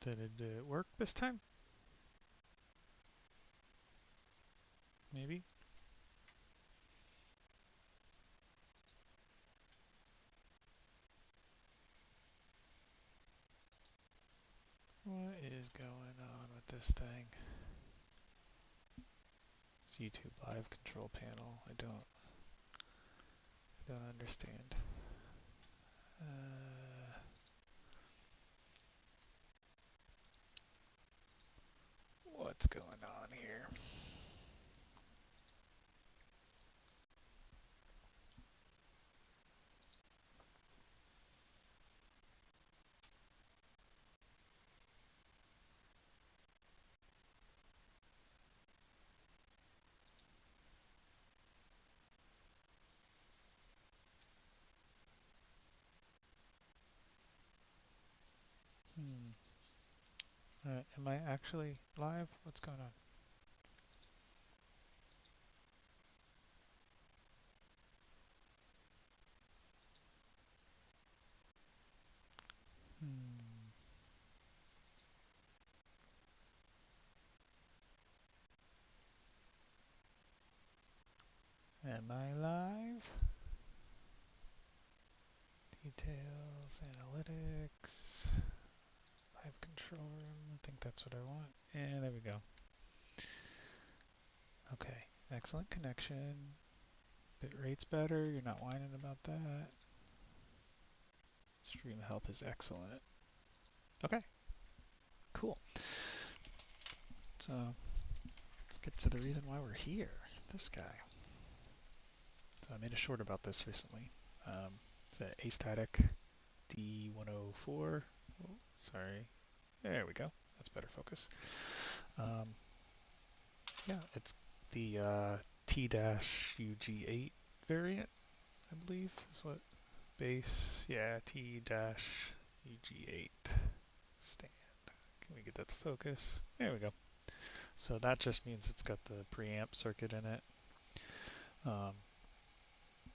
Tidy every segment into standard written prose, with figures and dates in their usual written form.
Did it work this time? Maybe? What is going on with this thing? It's YouTube live control panel. I don't understand. What's going on here? Hmm. Am I actually live? What's going on? Hmm. Am I live? Details, analytics, live control room. I think that's what I want. And there we go. Okay, excellent connection. Bit rate's better. You're not whining about that. Stream health is excellent. Okay, cool. So let's get to the reason why we're here. This guy. So I made a short about this recently. It's an Astatic D-104. Oh, sorry. There we go. That's better focus. Um, yeah, it's the T-UG8 variant, I believe, is what base. Yeah, T-UG8 stand. Can we get that to focus? There we go. So that just means it's got the preamp circuit in it. Um,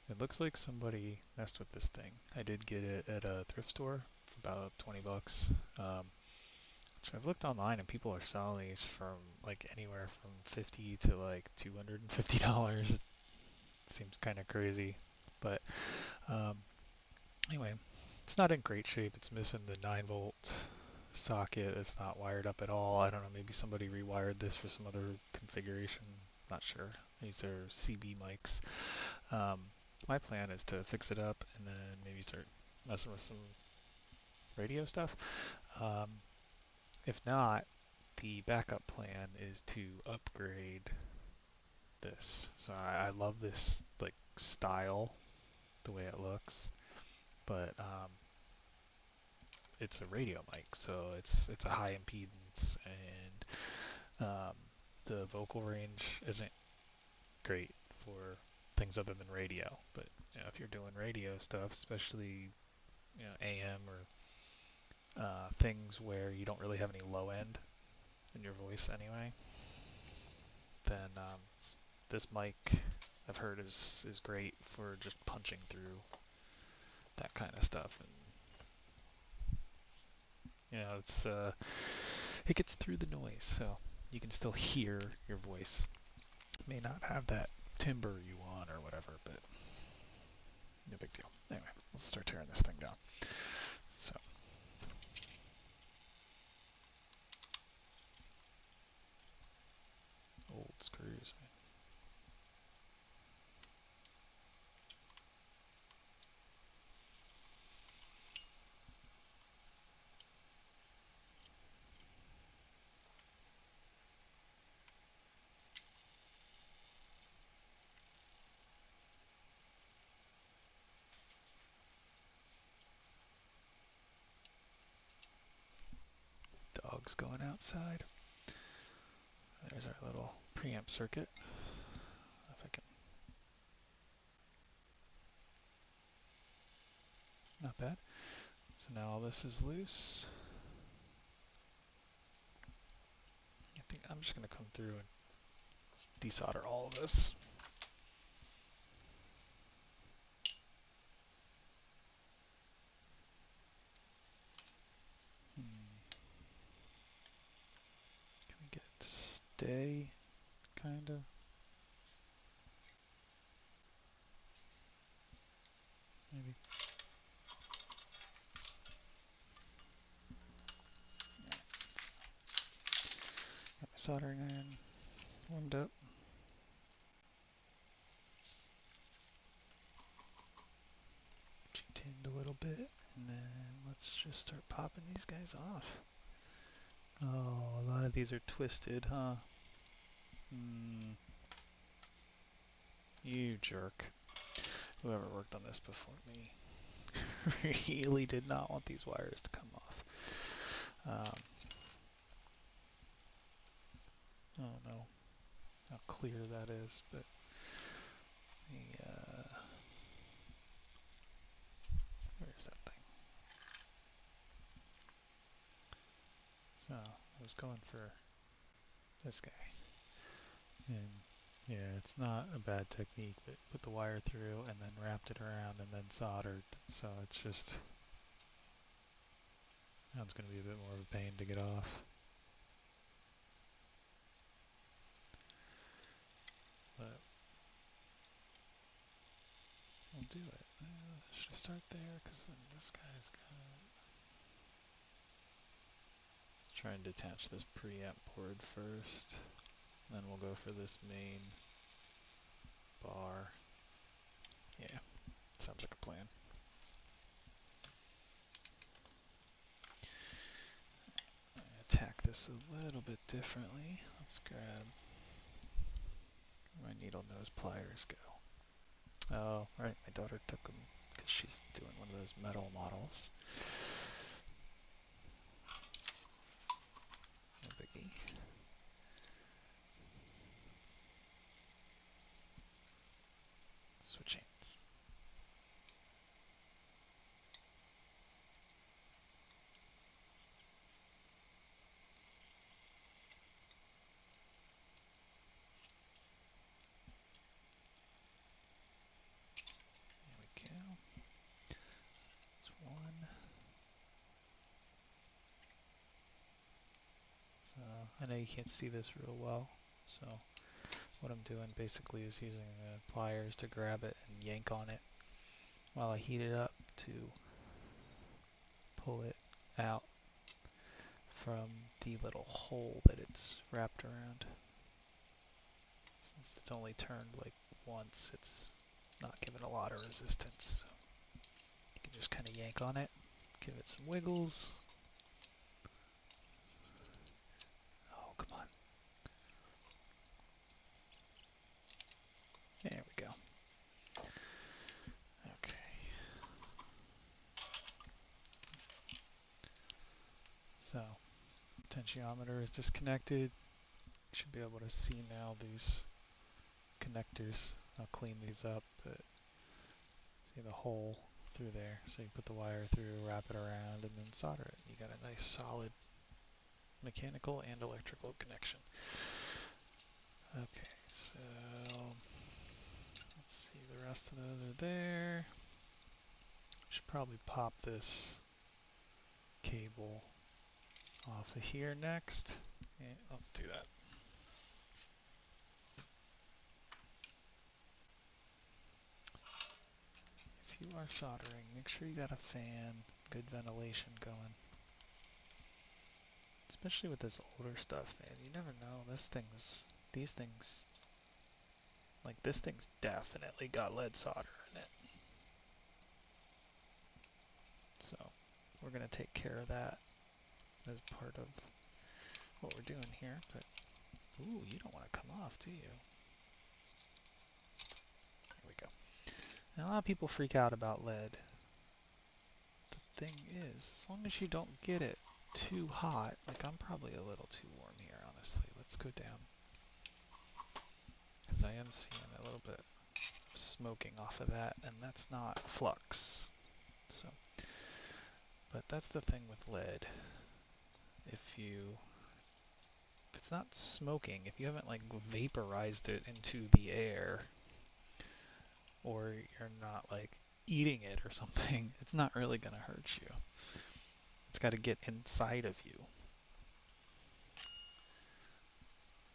it looks like somebody messed with this thing. I did get it at a thrift store for about 20 bucks. Which I've looked online and people are selling these from like anywhere from 50 to like $250. It seems kind of crazy. But um, anyway, it's not in great shape. It's missing the 9-volt socket. It's not wired up at all. I don't know, maybe somebody rewired this for some other configuration. Not sure. These are CB mics. Um, my plan is to fix it up and then maybe start messing with some radio stuff. Um, if not, the backup plan is to upgrade this. So I love this like style, the way it looks, but it's a radio mic, so it's a high impedance, and the vocal range isn't great for things other than radio. But if you're doing radio stuff, especially AM or things where you don't really have any low end in your voice anyway, then this mic I've heard is great for just punching through that kind of stuff. And it gets through the noise, so you can still hear your voice. It may not have that timbre you want or whatever, but no big deal. Anyway, let's start tearing this thing down. So old screws, man. Dog's going outside. There's our little preamp circuit. If I can, not bad. So now all this is loose. I think I'm just gonna come through and desolder all of this. Hmm. stay, kind of. Maybe. Got my soldering iron warmed up. Tinned a little bit, and then let's just start popping these guys off. Oh, a lot of these are twisted, huh? You jerk. Whoever worked on this before me really did not want these wires to come off. I don't know how clear that is, but where is that thing? So I was going for this guy, and yeah, it's not a bad technique, but put the wire through and then wrapped it around and then soldered, so it's just, now it's going to be a bit more of a pain to get off. But we'll do it. Should I start there? Because then this guy's got... Let's try and detach this preamp board first. Then we'll go for this main bar. Yeah, sounds like a plan. Attack this a little bit differently. Let's grab where my needle nose pliers go. Oh, right, my daughter took them because she's doing one of those metal models. No biggie. Switch hands. There we go. That's one. So I know you can't see this real well, so what I'm doing basically is using the pliers to grab it and yank on it while I heat it up to pull it out from the little hole that it's wrapped around. Since it's only turned like once, it's not giving a lot of resistance. So you can just kind of yank on it, give it some wiggles. Oh, come on. There we go. Okay. So, potentiometer is disconnected. You should be able to see now these connectors. I'll clean these up, but see the hole through there. So you put the wire through, wrap it around, and then solder it. You got a nice solid mechanical and electrical connection. Okay, so let's see, the rest of those are there. Should probably pop this cable off of here next. Yeah, let's do that. If you are soldering, make sure you got a fan, good ventilation going. Especially with this older stuff, man. You never know. These things, like this thing's definitely got lead solder in it. So we're going to take care of that as part of what we're doing here. But, ooh, you don't want to come off, do you? There we go. Now, a lot of people freak out about lead. The thing is, as long as you don't get it too hot, like I'm probably a little too warm here, honestly. Let's go down. Because I am seeing a little bit of smoking off of that, and that's not flux. So, but that's the thing with lead. If it's not smoking, if you haven't like vaporized it into the air, or you're not like eating it or something, it's not really gonna hurt you. It's got to get inside of you.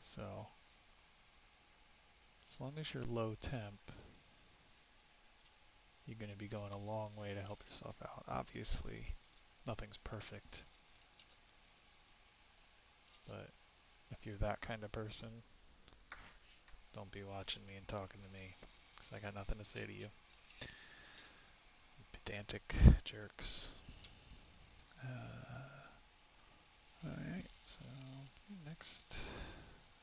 So So as long as you're low temp, you're going to be going a long way to help yourself out. Obviously, nothing's perfect, but if you're that kind of person, don't be watching me and talking to me, because I got nothing to say to you. Pedantic jerks. Alright, so next,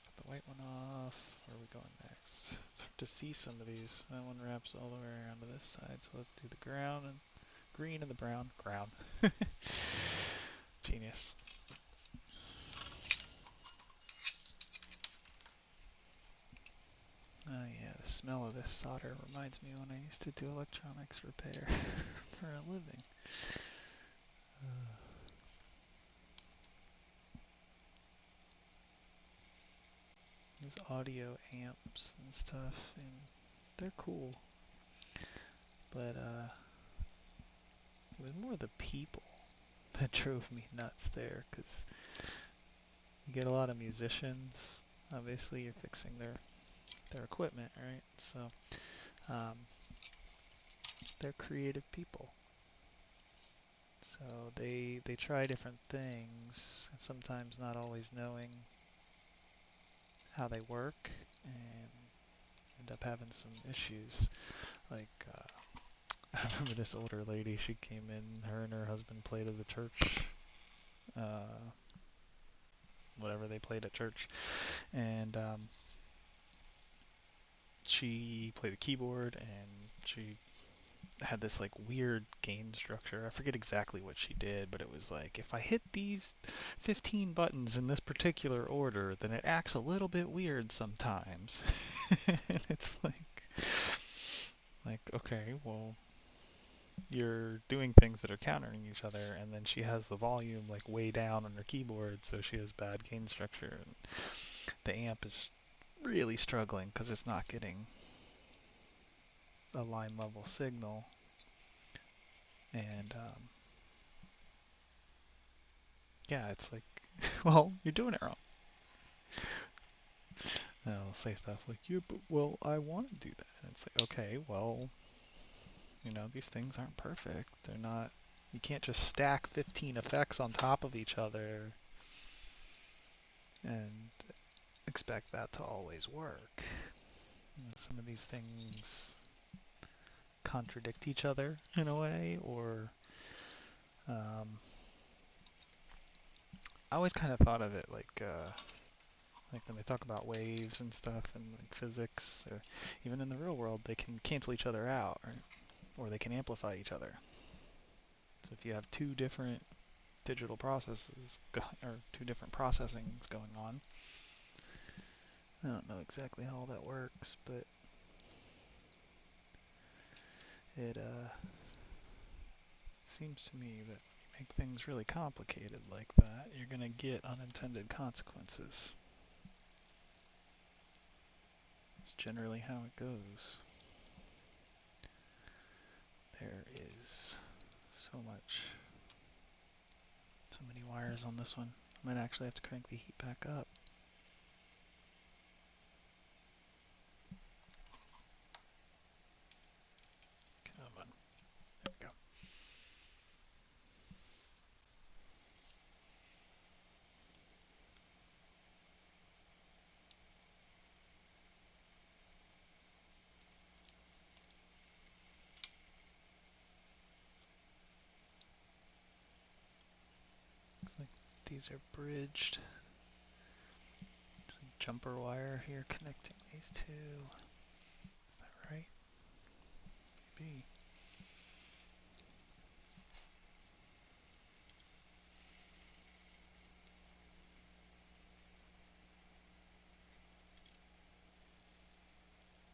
put the white one off. Where are we going next? It's hard to see some of these. That one wraps all the way around to this side, so let's do the ground and green and the brown. Ground. Genius. Oh yeah, the smell of this solder reminds me when I used to do electronics repair for a living. These audio amps and stuff, and they're cool, but it was more the people that drove me nuts there, because you get a lot of musicians. Obviously, you're fixing their equipment, right? So um, they're creative people. So they try different things, and sometimes not always knowing how they work, and end up having some issues. Like I remember this older lady. She came in. Her and her husband played at the church. Whatever they played at church, and she played the keyboard, and she had this like weird gain structure. I forget exactly what she did, but it was like, if I hit these 15 buttons in this particular order, then it acts a little bit weird sometimes. And it's like, okay, well, you're doing things that are countering each other, and then she has the volume like way down on her keyboard, so she has bad gain structure, and the amp is really struggling because it's not getting a line level signal. And yeah, it's like, well, you're doing it wrong. And I'll say stuff like, yeah, but well, I want to do that. And it's like, okay, well, these things aren't perfect. They're not, you can't just stack 15 effects on top of each other and expect that to always work. Some of these things contradict each other in a way, or I always kind of thought of it like when they talk about waves and stuff and like physics, or even in the real world, they can cancel each other out, right? Or they can amplify each other. So if you have two different digital processes or two different processings going on, I don't know exactly how all that works, but it seems to me that when you make things really complicated like that, you're going to get unintended consequences. It's generally how it goes. There is so many wires on this one. I might actually have to crank the heat back up. Come on. There we go. Looks like these are bridged. There's a jumper wire here connecting these two. Is that right? Maybe.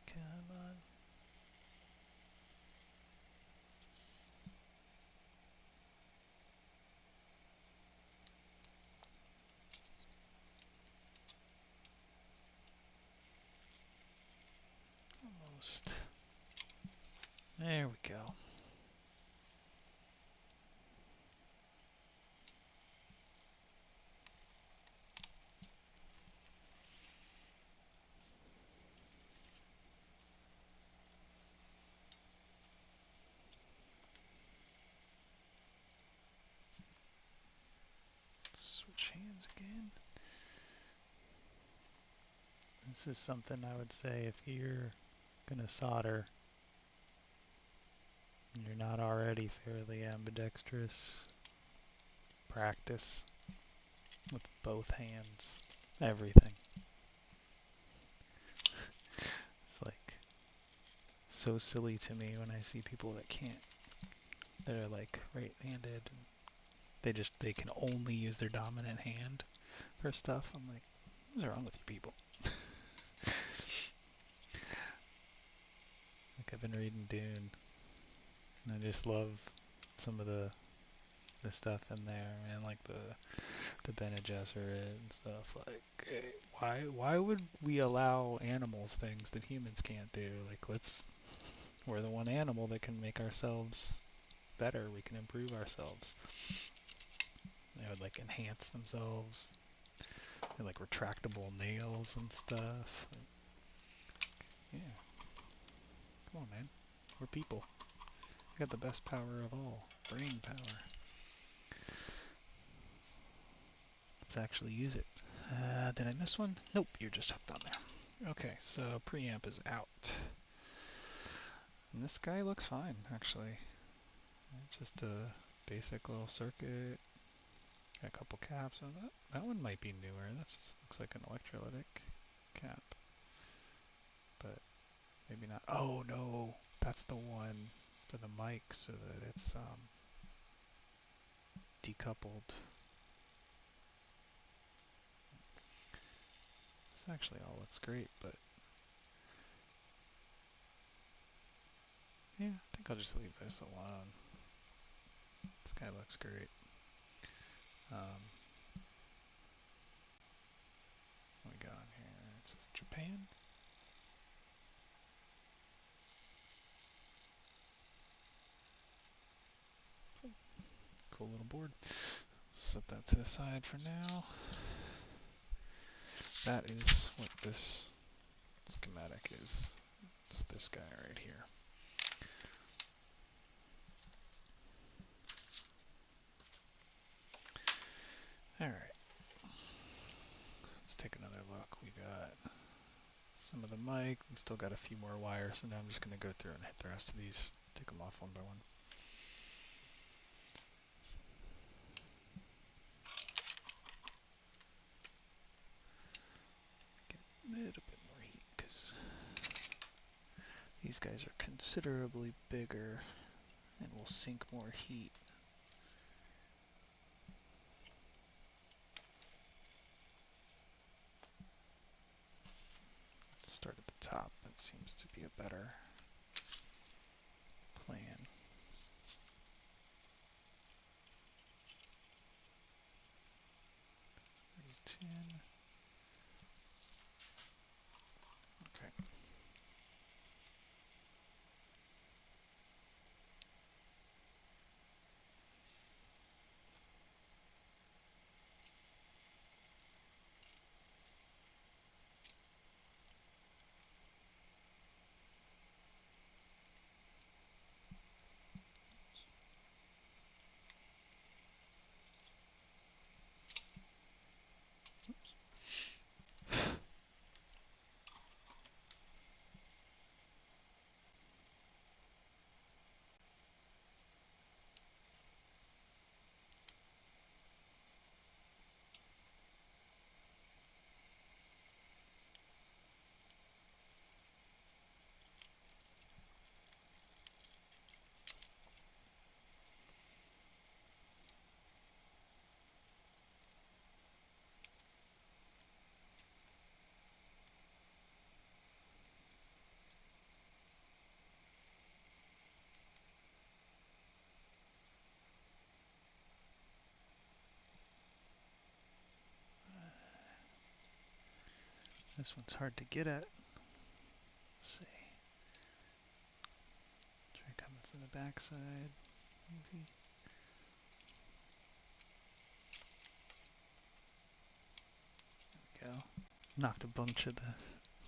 Come on. Almost. There we go. those again. This is something I would say if you're gonna solder and you're not already fairly ambidextrous, practice with both hands, everything. It's like so silly to me when I see people that can't, that are like right-handed, and they can only use their dominant hand for stuff. I'm like, what's wrong with you people? Like I've been reading Dune, and I just love some of the stuff in there, man. Like the Bene Gesserit and stuff. Like, why would we allow animals things that humans can't do? Like, we're the one animal that can make ourselves better. We can improve ourselves. They would like enhance themselves. They like retractable nails and stuff. Like, yeah, come on, man. We're people. We got the best power of all, brain power. Let's actually use it. Did I miss one? Nope, you're just hooked on there. Okay, so preamp is out. And this guy looks fine, actually. It's just a basic little circuit. Got a couple caps. Oh, that one might be newer. That looks like an electrolytic cap. But maybe not. Oh no, that's the one for the mic so that it's decoupled. This actually all looks great, but yeah, I think I'll just leave this alone. This guy looks great. What we got on here? It says Japan. Cool little board. Set that to the side for now. That is what this schematic is. It's this guy right here. Alright. Let's take another look. We got some of the mic. We still got a few more wires, so now I'm just going to go through and hit the rest of these. Take them off one by one. Get a little bit more heat because these guys are considerably bigger and will sink more heat. Let's start at the top. That seems to be a better plan. 10. Okay. Oops. This one's hard to get at. Let's see. Try coming from the backside, maybe. There we go. Knocked a bunch of the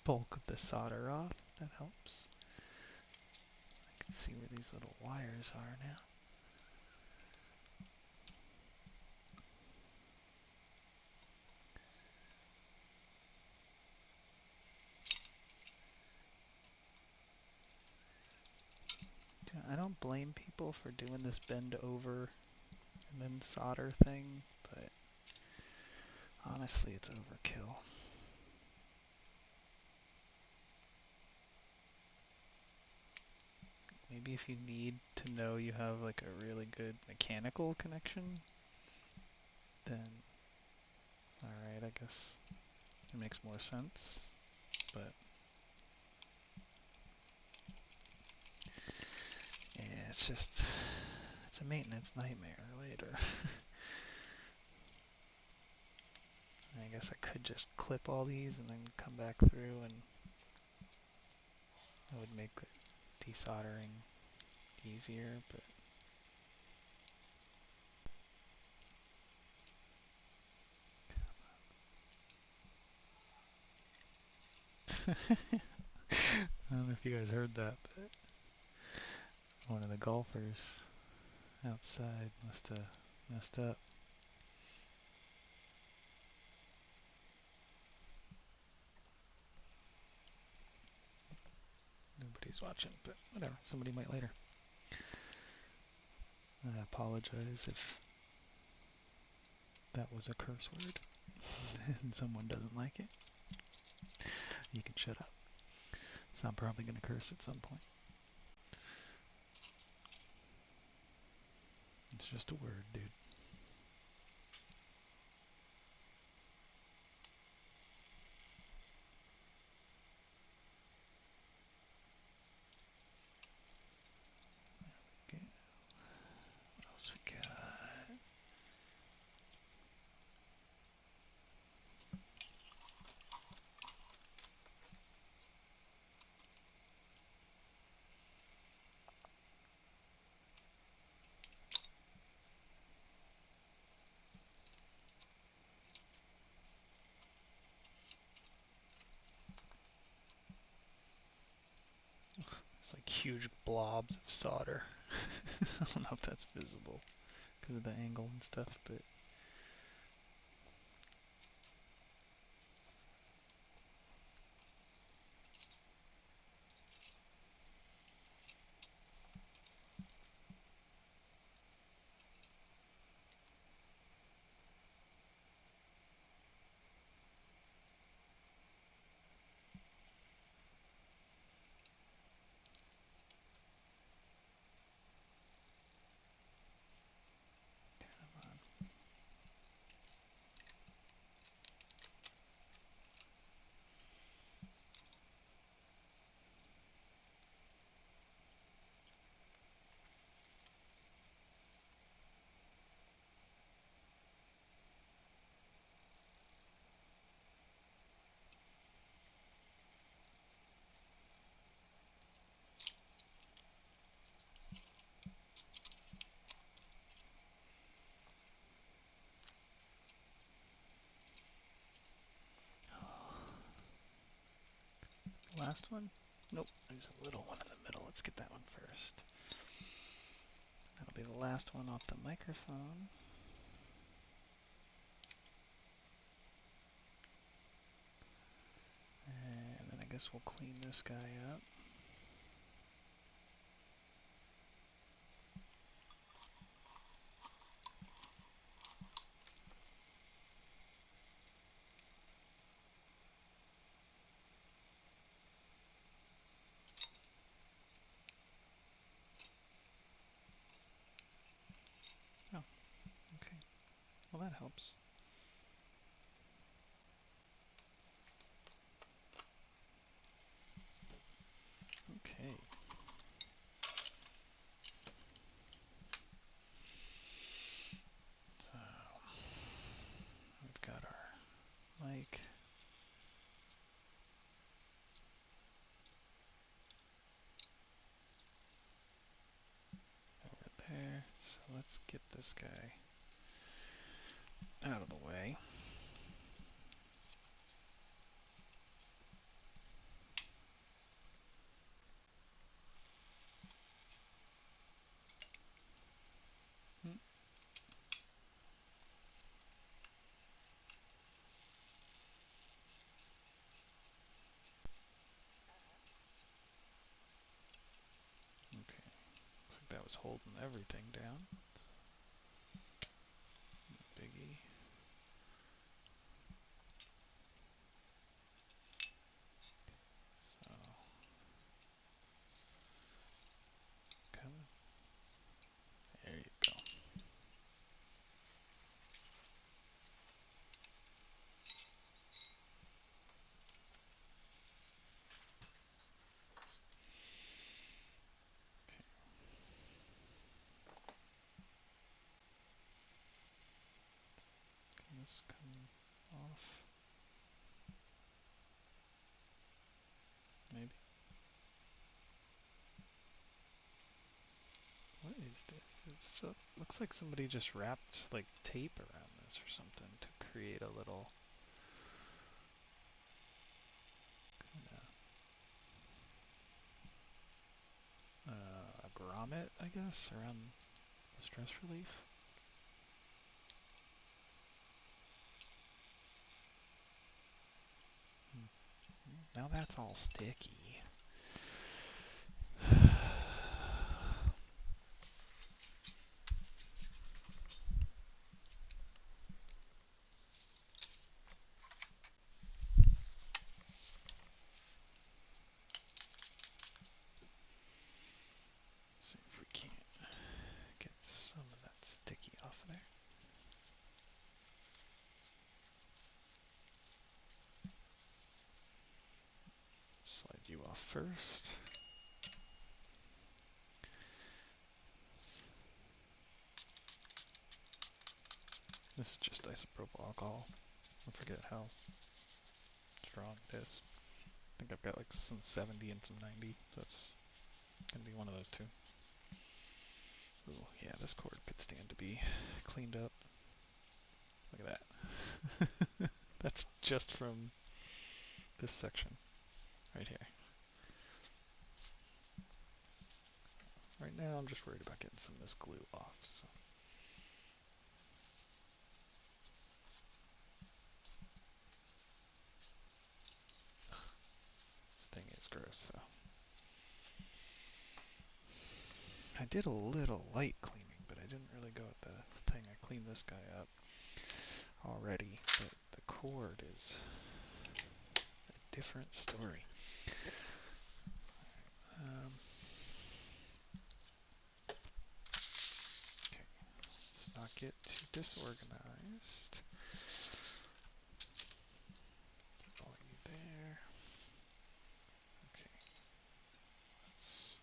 bulk of the solder off. That helps. I can see where these little wires are now. don't blame people for doing this bend over and then solder thing, but honestly, it's overkill. Maybe if you need to know you have like a really good mechanical connection, then alright, I guess it makes more sense, but yeah, it's a maintenance nightmare later. I guess I could just clip all these and then come back through, and that would make desoldering easier, but I don't know if you guys heard that, but one of the golfers outside must have messed up. Nobody's watching, but whatever, somebody might later. I apologize if that was a curse word and someone doesn't like it. You can shut up. So I'm probably going to curse at some point. It's just a word, dude. Okay. What else we got? There's like huge blobs of solder. I don't know if that's visible because of the angle and stuff, but last one? Nope, there's a little one in the middle. Let's get that one first. That'll be the last one off the microphone. And then I guess we'll clean this guy up. Oh, okay. Well, that helps. Okay. So, we've got our mic. Over there. So let's get this guy out of the way. Okay, looks like that was holding everything down. Biggie. So, come on. There you go. Can this come off? Maybe. What is this? It still looks like somebody just wrapped like tape around this or something to create a little a grommet, I guess, around the stress relief. Now that's all sticky. See if we can't get some of that sticky off of there. Slide you off first. This is just isopropyl alcohol. I forget how strong it is. I think I've got like some 70 and some 90, so it's gonna be one of those two. Ooh, yeah, this cord could stand to be cleaned up. Look at that. That's just from this section right here. Right now I'm just worried about getting some of this glue off. So. This thing is gross though. I did a little light cleaning, but I didn't really go with the thing. I cleaned this guy up already, but the cord is a different story. Okay, let's not get too disorganized. Follow you there. Okay, let's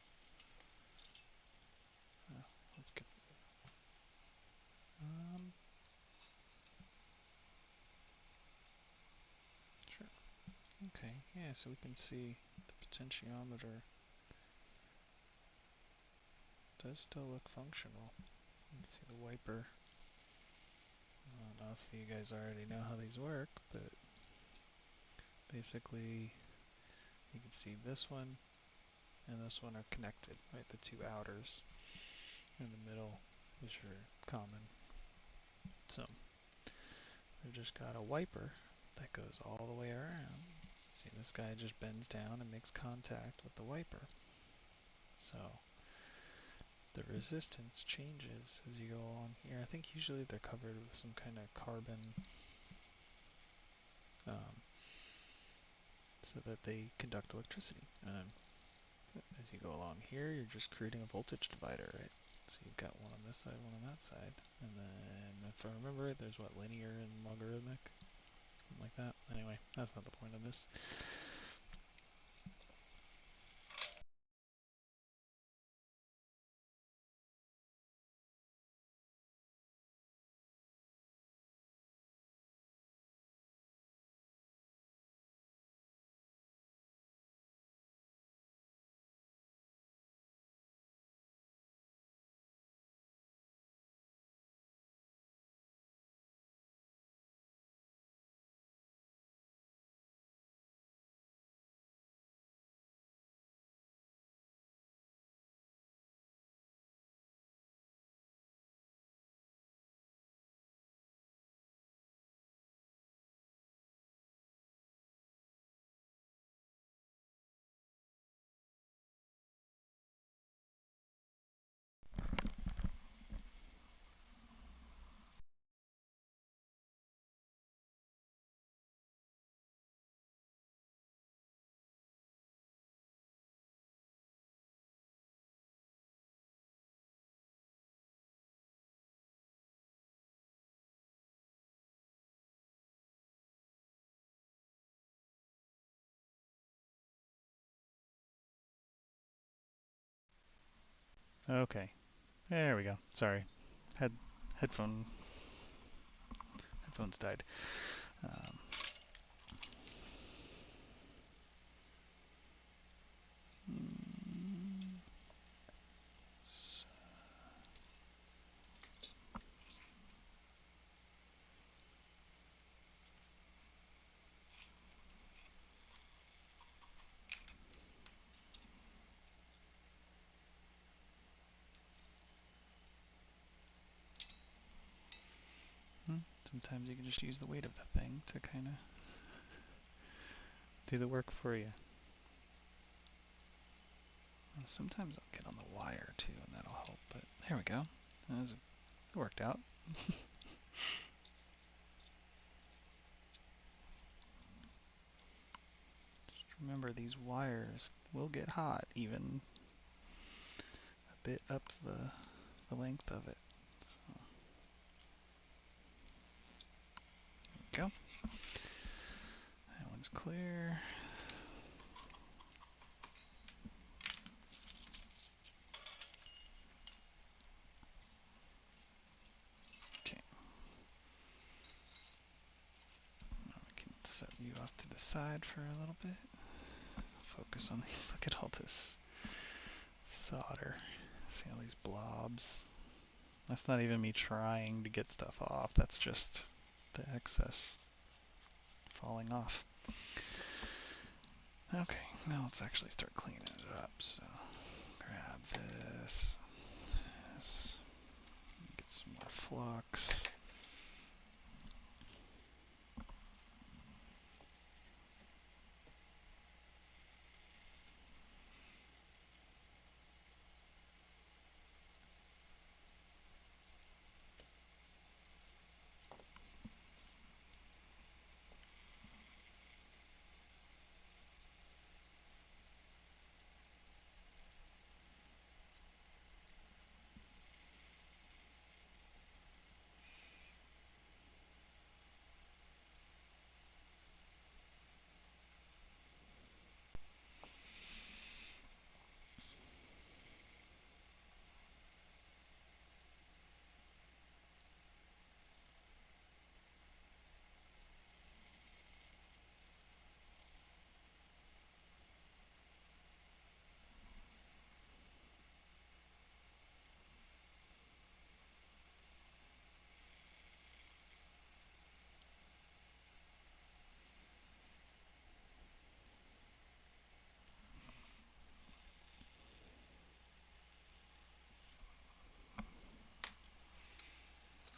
get. Sure. Okay, yeah, so we can see the potentiometer does still look functional. You can see the wiper. I don't know if you guys already know how these work, but basically you can see this one and this one are connected, right? The two outers in the middle is your common. So we've just got a wiper that goes all the way around. See, this guy just bends down and makes contact with the wiper. So the resistance changes as you go along here. I think usually they're covered with some kind of carbon so that they conduct electricity. And as you go along here, you're just creating a voltage divider, right? So you've got one on this side, one on that side. And then, if I remember right, there's what, linear and logarithmic? Something like that. Anyway, that's not the point of this. Okay, there we go. Sorry, Head headphone headphones died. Um, so, sometimes you can just use the weight of the thing to kind of do the work for you. And sometimes I'll get on the wire too, and that'll help. But there we go. It worked out. Just remember, these wires will get hot, even a bit up the length of it. So, there we go. That one's clear. Okay. Now we can set you off to the side for a little bit. Focus on these. Look at all this solder. See all these blobs? That's not even me trying to get stuff off. That's just the excess falling off. Okay, now let's actually start cleaning it up. So grab this, get some more flux.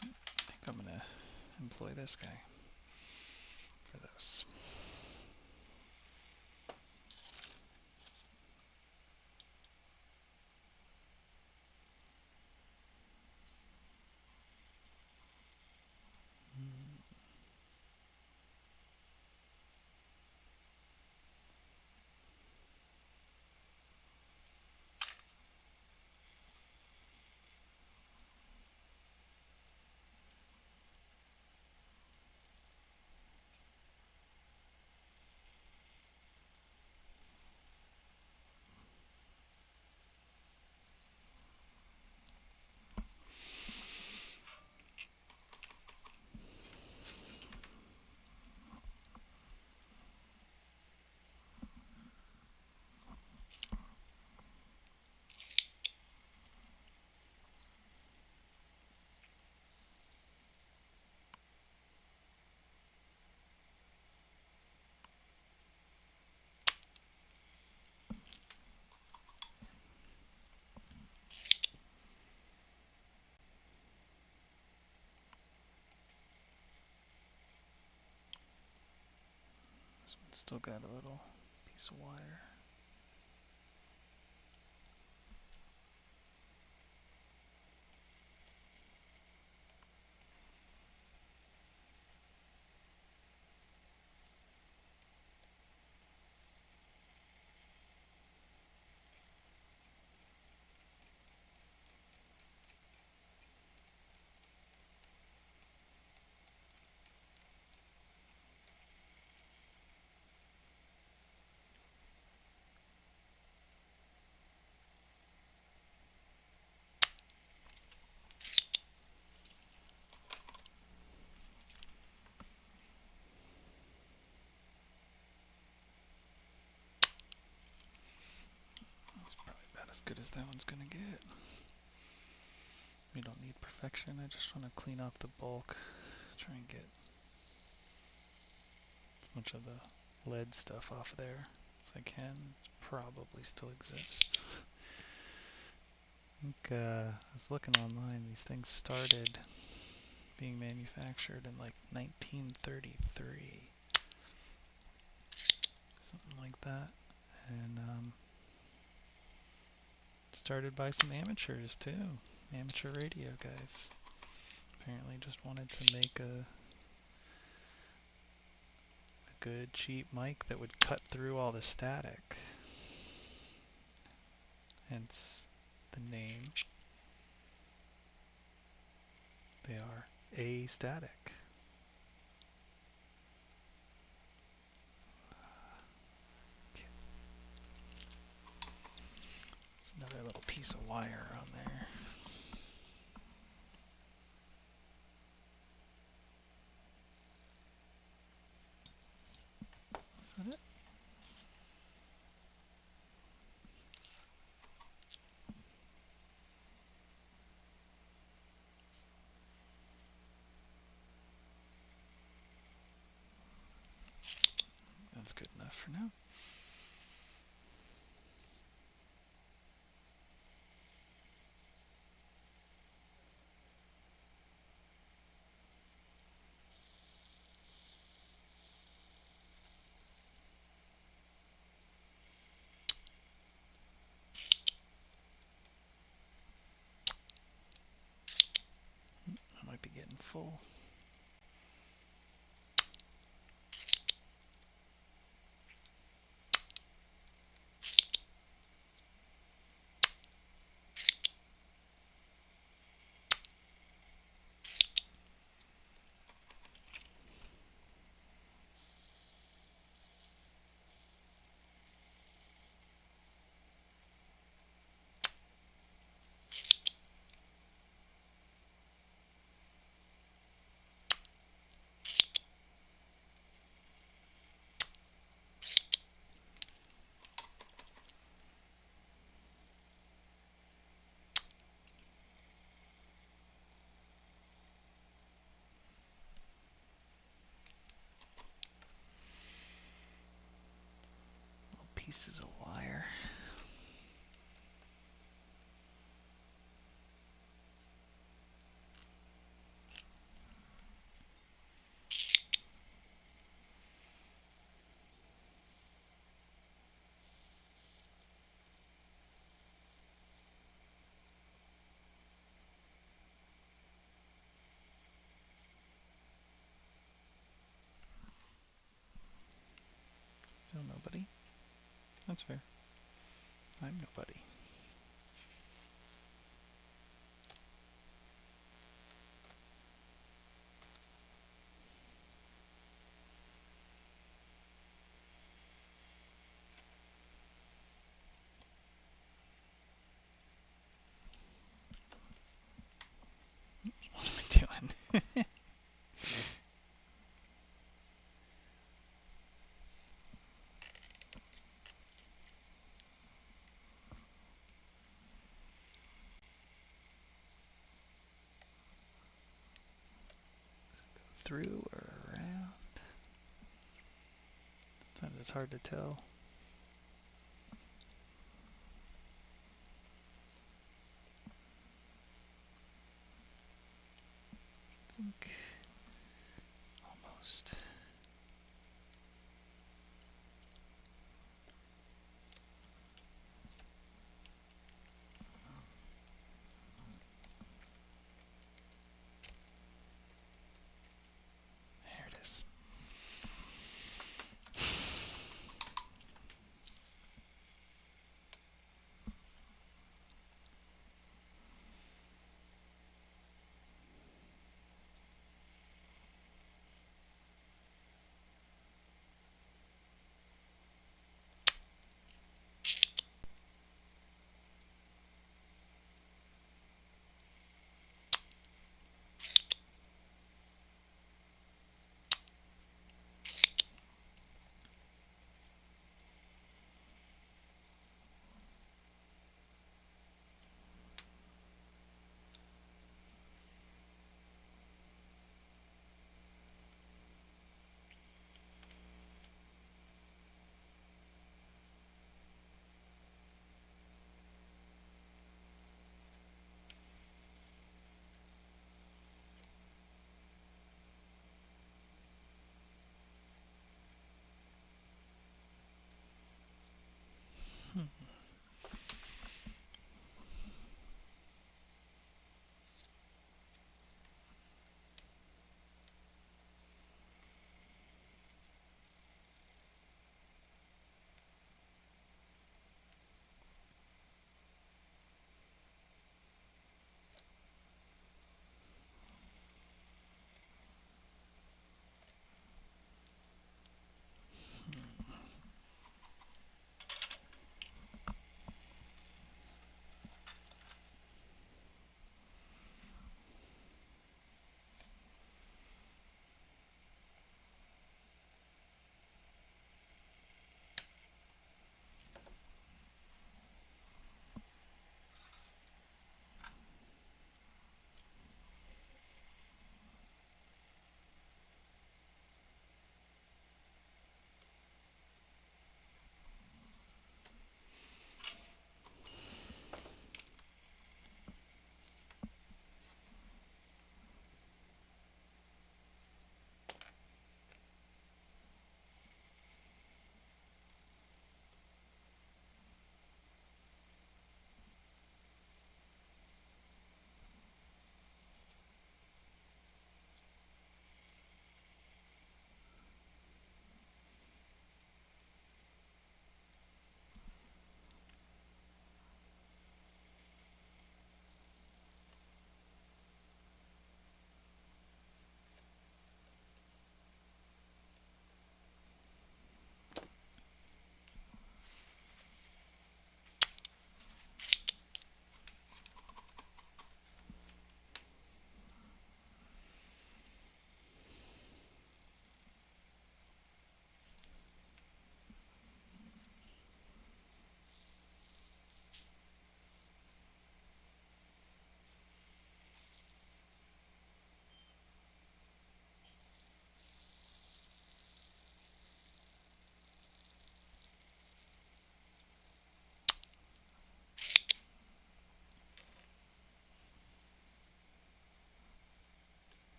I think I'm gonna employ this guy for this. This one's still got a little piece of wire. about as good as that one's gonna get. We don't need perfection, I just want to clean off the bulk, try and get as much of the lead stuff off there as I can. It probably still exists. I think I was looking online, these things started being manufactured in like 1933, something like that, and started by some amateurs too, amateur radio guys. Apparently just wanted to make a good cheap mic that would cut through all the static, hence the name. They are Astatic. There's another little piece of wire on there. Is that it? That's good enough for now. I might be getting full. Little pieces of wire. Still nobody. That's fair. I'm nobody. What am I doing? Through or around? Sometimes it's hard to tell. I think almost. There it is.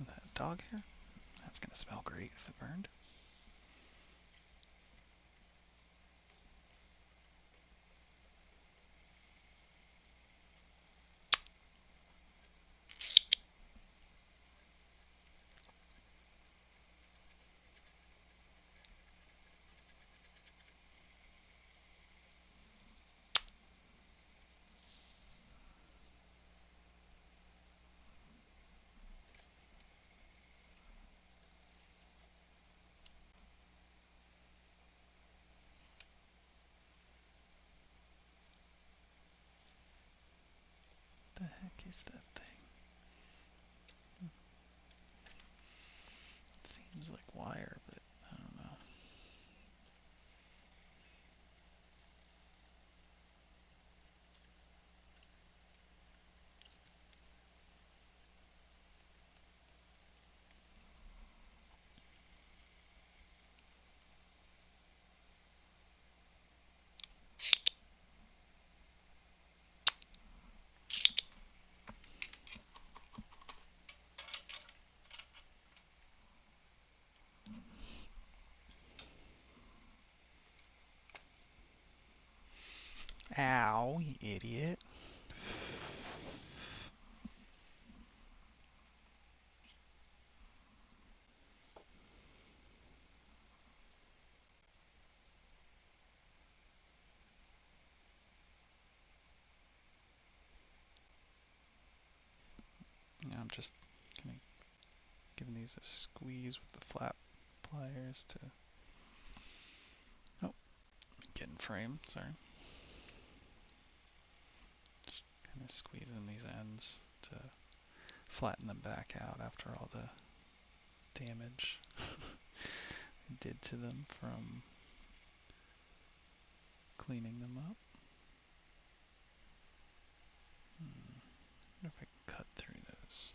Is that dog hair? That's gonna smell great if it burned. What the heck is that thing? It seems like wire, but I don't know. Ow, you idiot. Now I'm just kind of giving these a squeeze with the flat pliers to... Oh, get in frame, sorry. Just kind of squeezing these ends to flatten them back out after all the damage I did to them from cleaning them up. I wonder if I can cut through those.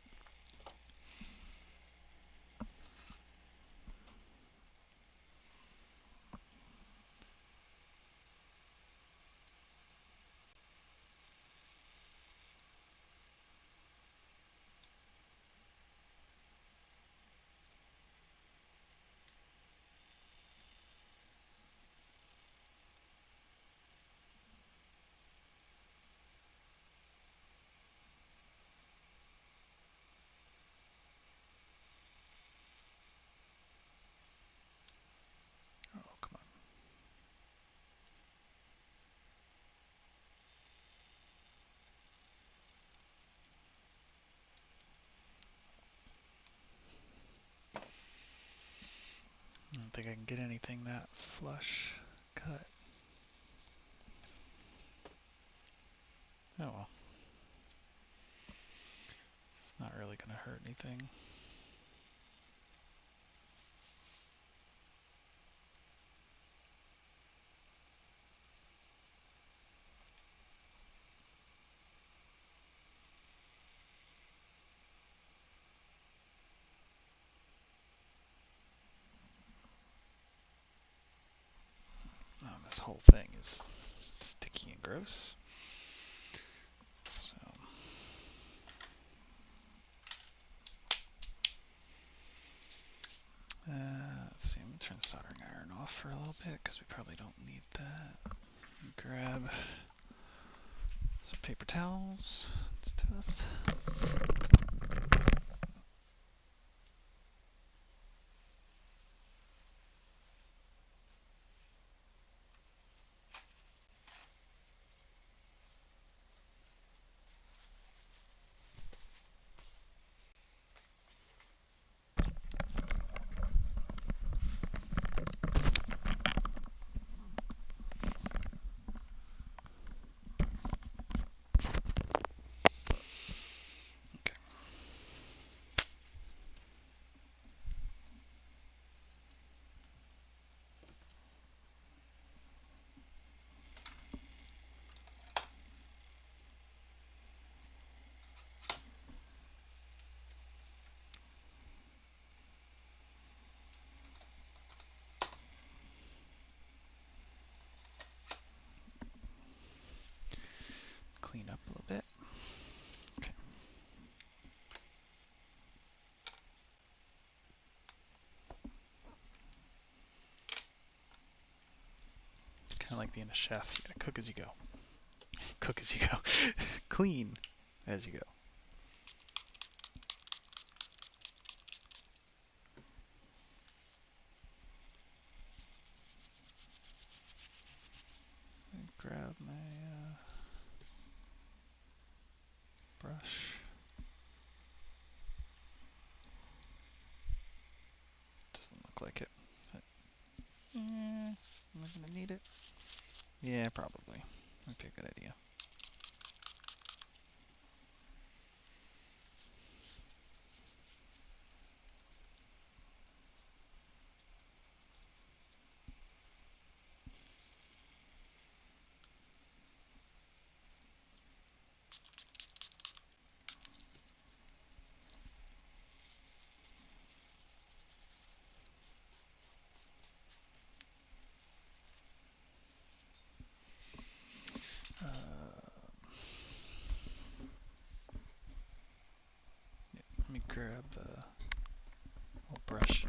Oh, come on. I don't think I can get anything that flush cut. Oh well. It's not really going to hurt anything. This whole thing is sticky and gross. So. Let's see, I'm going to turn the soldering iron off for a little bit because we probably don't need that. Grab some paper towels and stuff. like being a chef. You gotta cook as you go. Cook as you go. Clean as you go. Grab my brush. Doesn't look like it. But, am I gonna need it? Yeah, probably. Might be a good idea. Yeah, let me grab the old brush.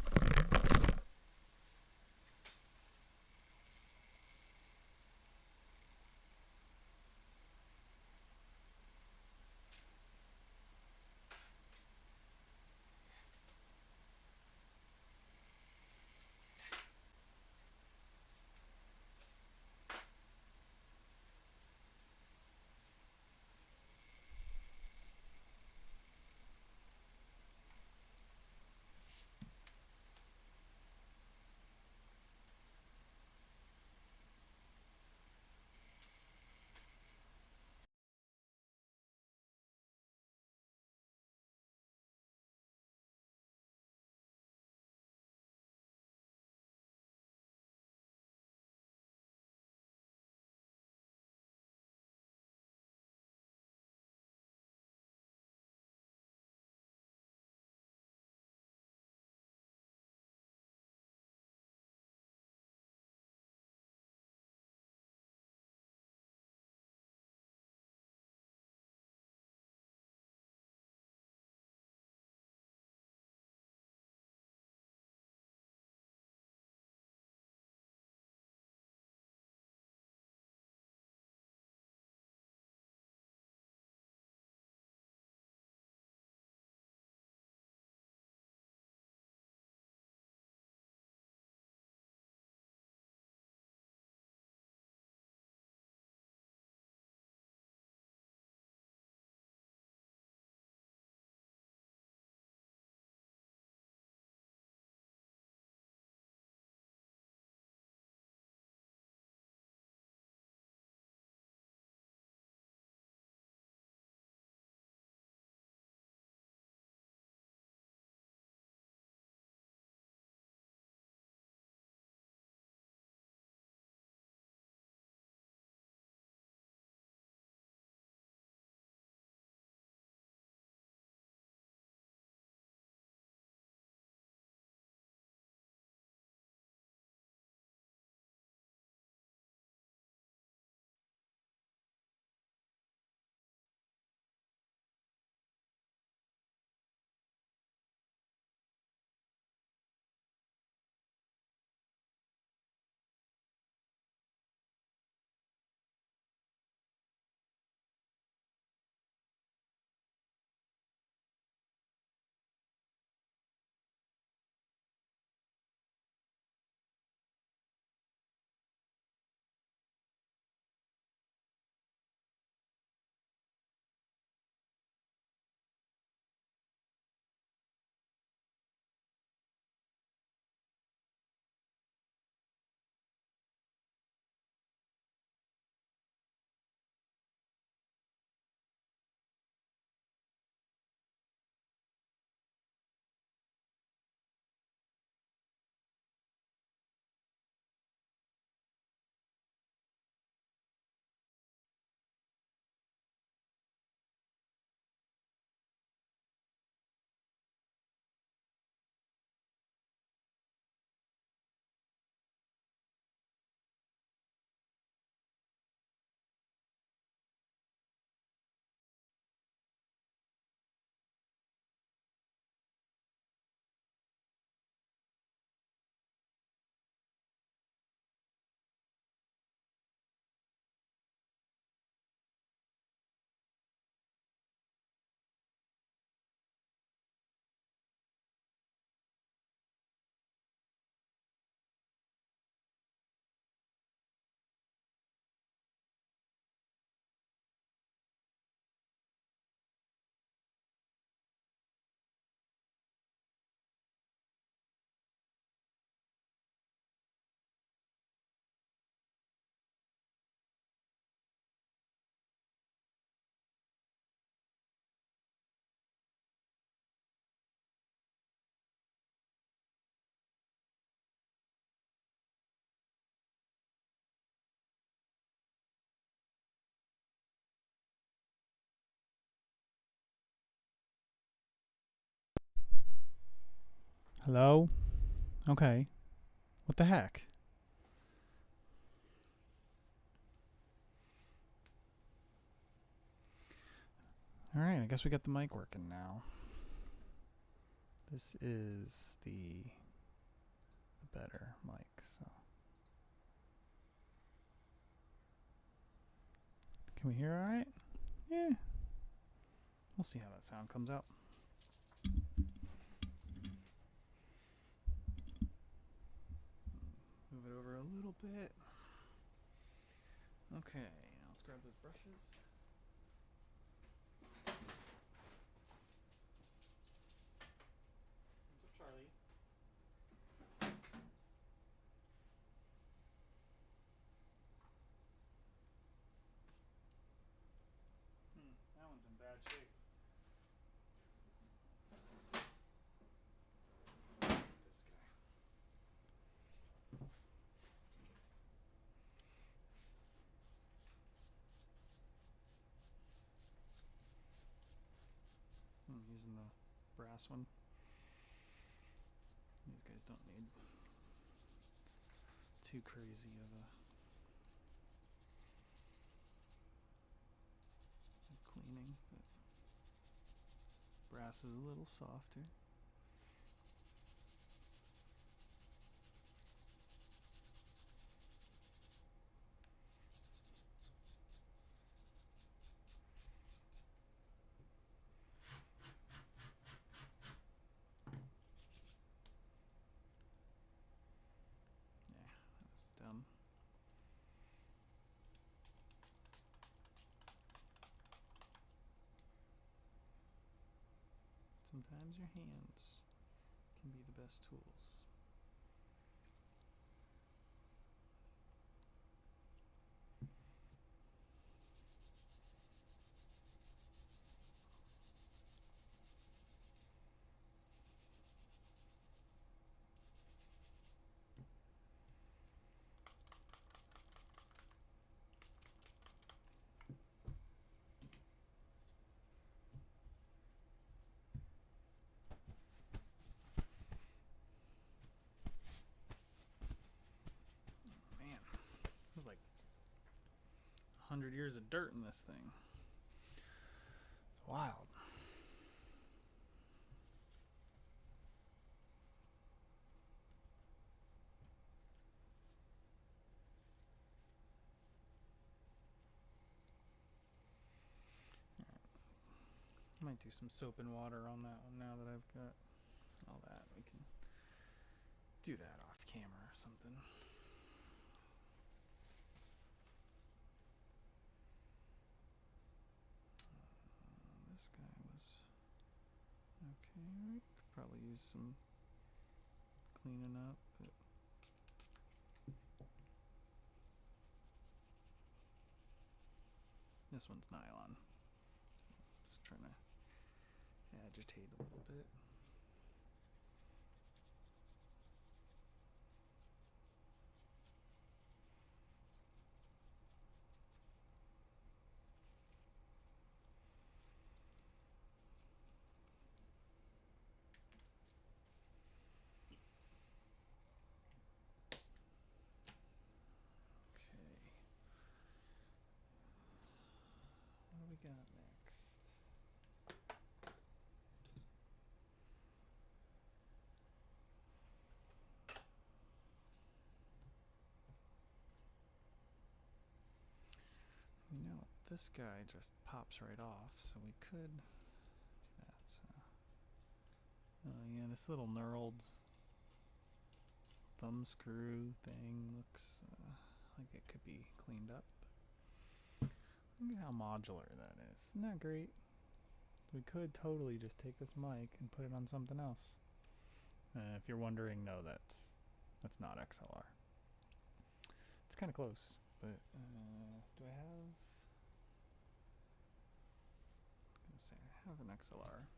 Hello? Okay. What the heck? Alright, I guess we got the mic working now. This is the better mic, so. Can we hear alright? Yeah. We'll see how that sound comes out. Move it over a little bit. Okay, now let's grab those brushes. What's up, Charlie? That one's in bad shape. This guy. I'm using the brass one. These guys don't need too crazy of a cleaning, but brass is a little softer. Yeah, that's dumb. Sometimes your hands can be the best tools. Man, there's like 100 years of dirt in this thing. It's wild. I might do some soap and water on that one now that I've got all that. We can do that off camera or something. This guy was okay. Could probably use some cleaning up, but this one's nylon. Just trying to agitate a little bit. What do we got next? You know, this guy just pops right off, so we could do that. So. Yeah, this little knurled thumb screw thing looks like it could be cleaned up. Look at how modular that is. Isn't that great? We could totally just take this mic and put it on something else. If you're wondering, no, that's not XLR. It's kind of close, but do I have? I was gonna say I have an XLR.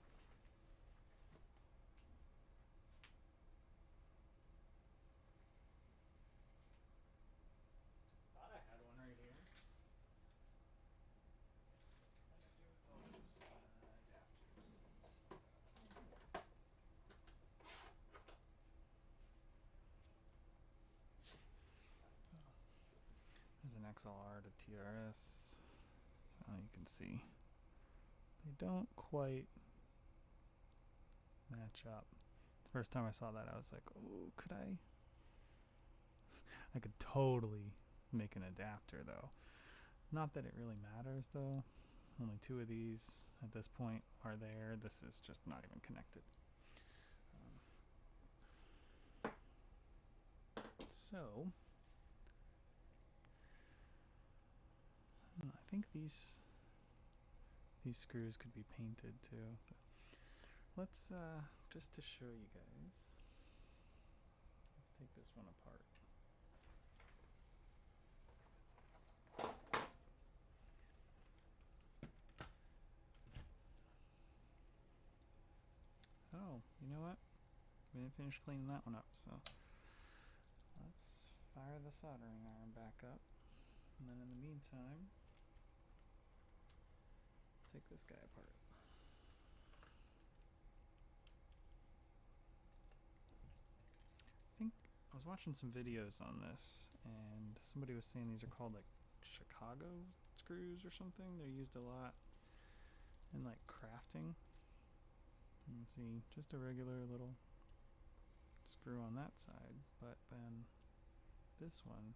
Thought I had one right here. What did I do with all those adapters? XLR to TRS. So you can see they don't quite match up. The first time I saw that, I was like, oh, could I? I could totally make an adapter though. Not that it really matters though. Only 2 of these at this point are there. This is just not even connected. So I think these screws could be painted too. But let's just to show you guys. Let's take this one apart. Oh, you know what? We didn't finish cleaning that one up, so let's fire the soldering iron back up. And then in the meantime, take this guy apart. I think I was watching some videos on this, and somebody was saying these are called like Chicago screws or something. They're used a lot in like crafting. You can see just a regular little screw on that side, but then this one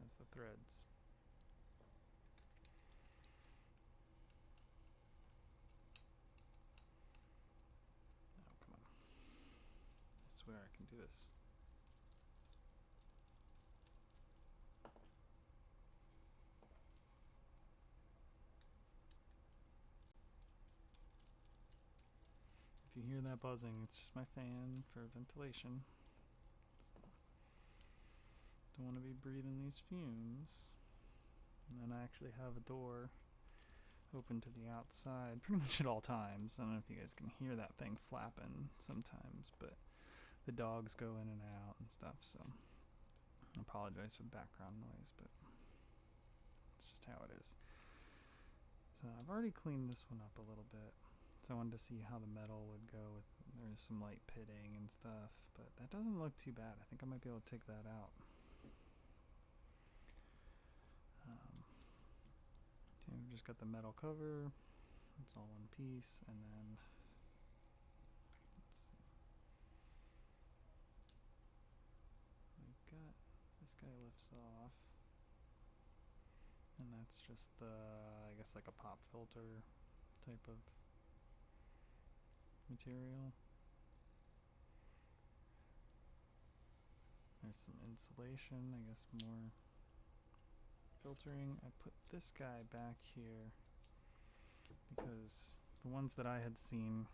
has the threads. Oh, come on. I swear I can do this. If you hear that buzzing, it's just my fan for ventilation. Don't want to be breathing these fumes. And then I actually have a door open to the outside pretty much at all times. I don't know if you guys can hear that thing flapping sometimes, but the dogs go in and out and stuff, so I apologize for the background noise, but it's just how it is. So I've already cleaned this one up a little bit. So I wanted to see how the metal would go with, there's some light pitting and stuff, but that doesn't look too bad. I think I might be able to take that out. Okay, we've just got the metal cover. It's all one piece, and then let's see. We've got this guy lifts off, and that's just I guess like a pop filter type of material. There's some insulation, I guess more filtering. I put this guy back here because the ones that I had seen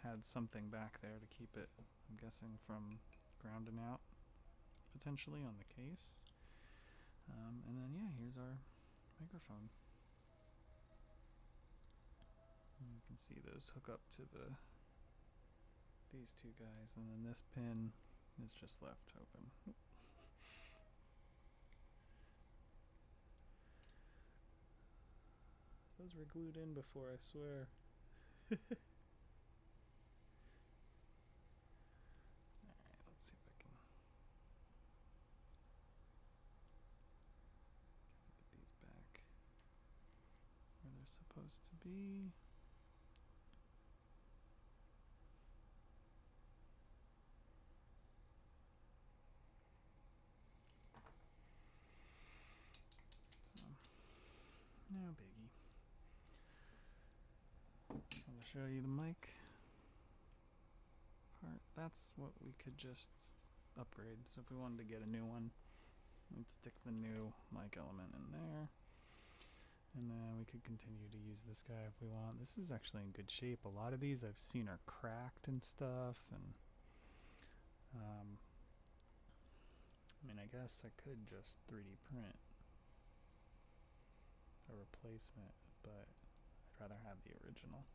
had something back there to keep it, I'm guessing, from grounding out potentially on the case. And then yeah, here's our microphone. And you can see those hook up to these 2 guys, and then this pin is just left open. Those were glued in before, I swear. Alright, let's see if I can get these back where they're supposed to be. So, no biggie. I'm going to show you the mic part. That's what we could just upgrade. So if we wanted to get a new one, we'd stick the new mic element in there. And then we could continue to use this guy if we want. This is actually in good shape. A lot of these I've seen are cracked and stuff. And I mean, I guess I could just 3D print a replacement, but I'd rather have the original.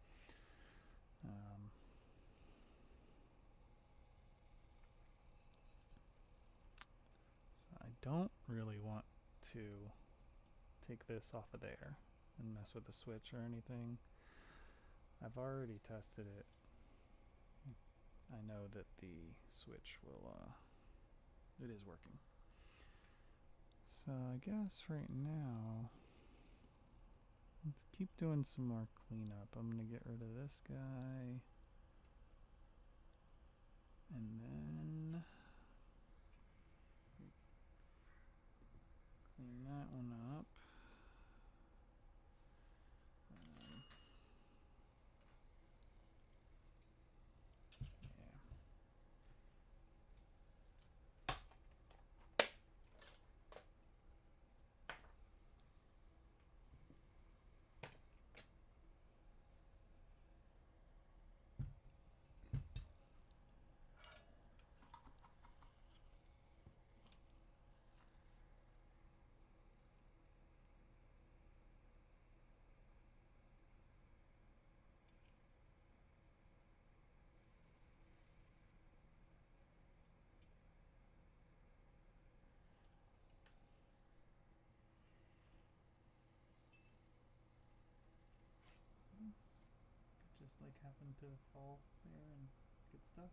So I don't really want to take this off of there and mess with the switch or anything. I've already tested it. I know that the switch will, it is working. So I guess right now, let's keep doing some more cleanup. I'm gonna get rid of this guy. And then clean that one up. Yeah. Just like happened to fall there and get stuck.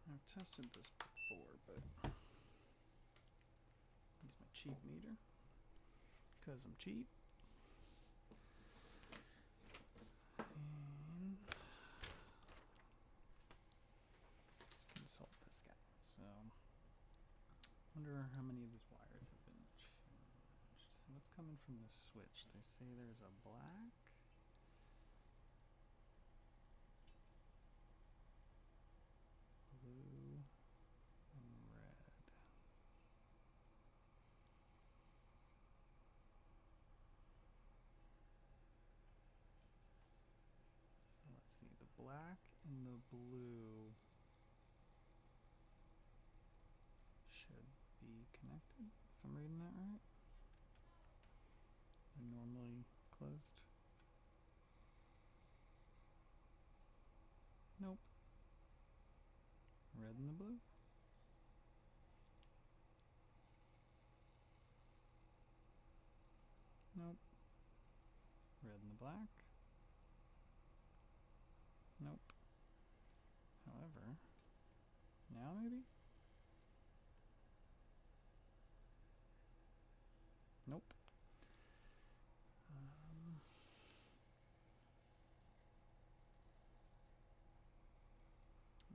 I've tested this before, but use my cheap meter because I'm cheap. And let's consult this guy. So, wonder how many of these wires have been changed. So what's coming from the switch? They say there's a black, blue, and red. So let's see, the black and the blue should be connected, if I'm reading that right. They're normally closed. Nope. Red and the blue. Nope. Red and the black. Nope. However, now maybe? Nope.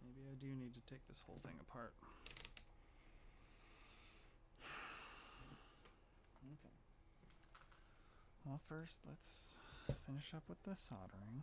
Maybe I do need to take this whole thing apart. Okay. Well, first let's finish up with the soldering.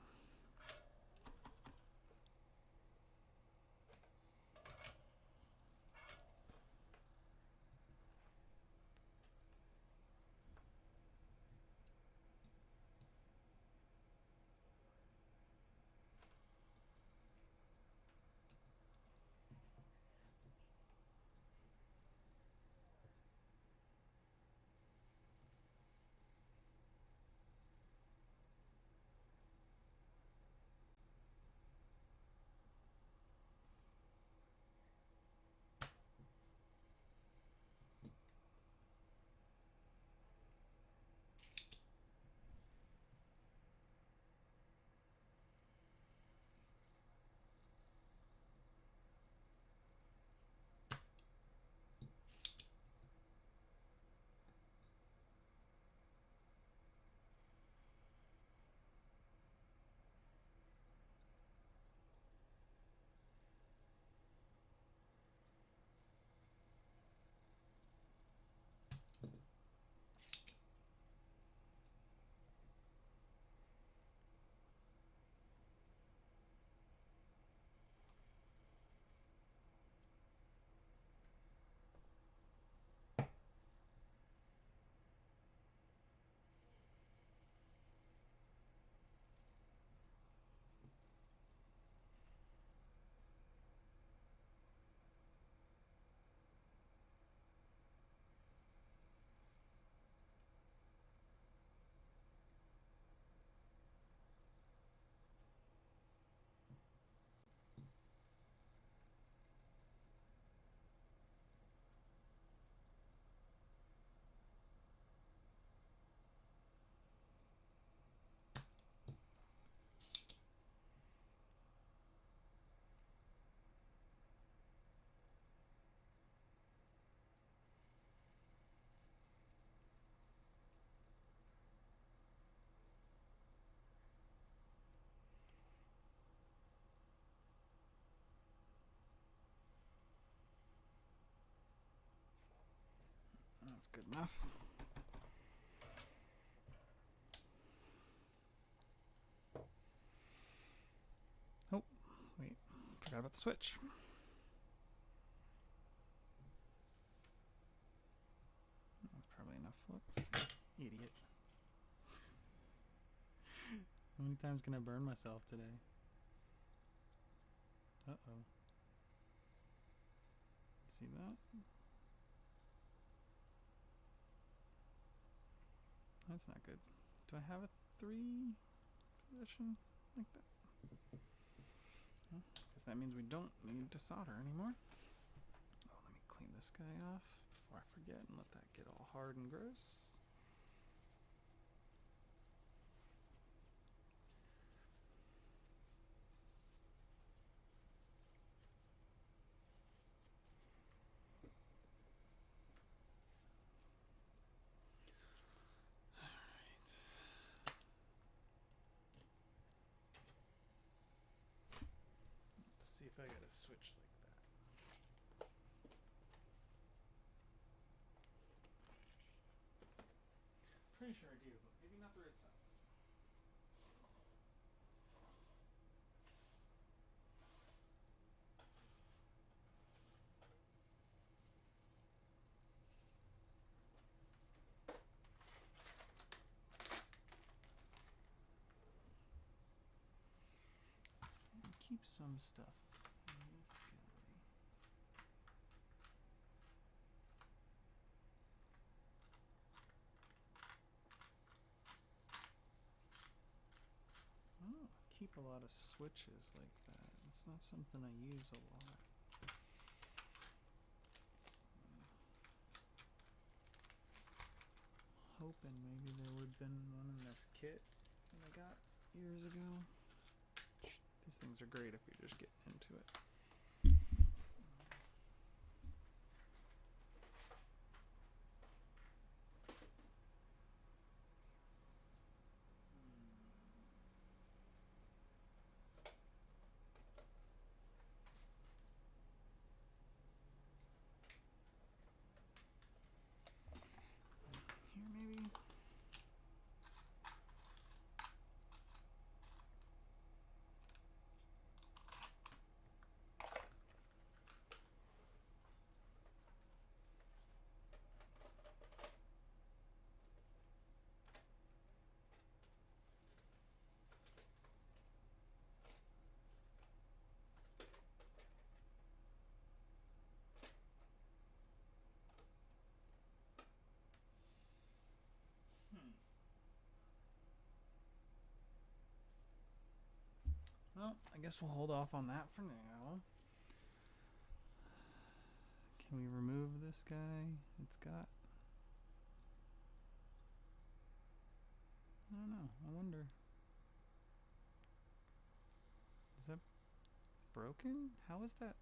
That's good enough. Oh, wait. Forgot about the switch. That's probably enough flux. Idiot. How many times can I burn myself today? Uh-oh. See that? That's not good. Do I have a 3 position like that? Well, guess that means we don't need to solder anymore. Oh, let me clean this guy off before I forget and let that get all hard and gross. Let's see if I got a switch like that. Pretty sure I do, but maybe not the right size. Let's keep some stuff in this guy. I don't keep a lot of switches like that. It's not something I use a lot. Hoping maybe there would have been one in this kit that I got years ago. These things are great if we just get into it. Here maybe. Well, I guess we'll hold off on that for now. Can we remove this guy? It's got... I don't know. I wonder. Is that broken? How is that?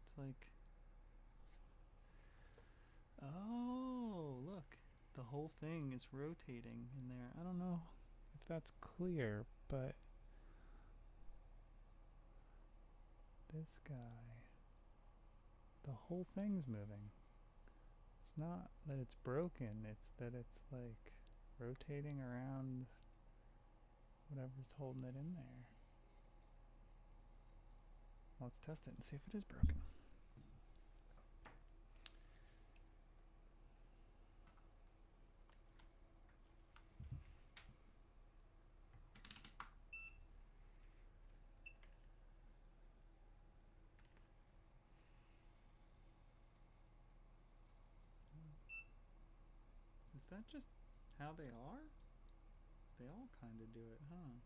It's like... Oh, look. The whole thing is rotating in there. I don't know if that's clear, but... This guy... The whole thing's moving. It's not that it's broken, it's that it's like rotating around whatever's holding it in there. Let's test it and see if it is broken. Is that just how they are? They all kind of do it, huh?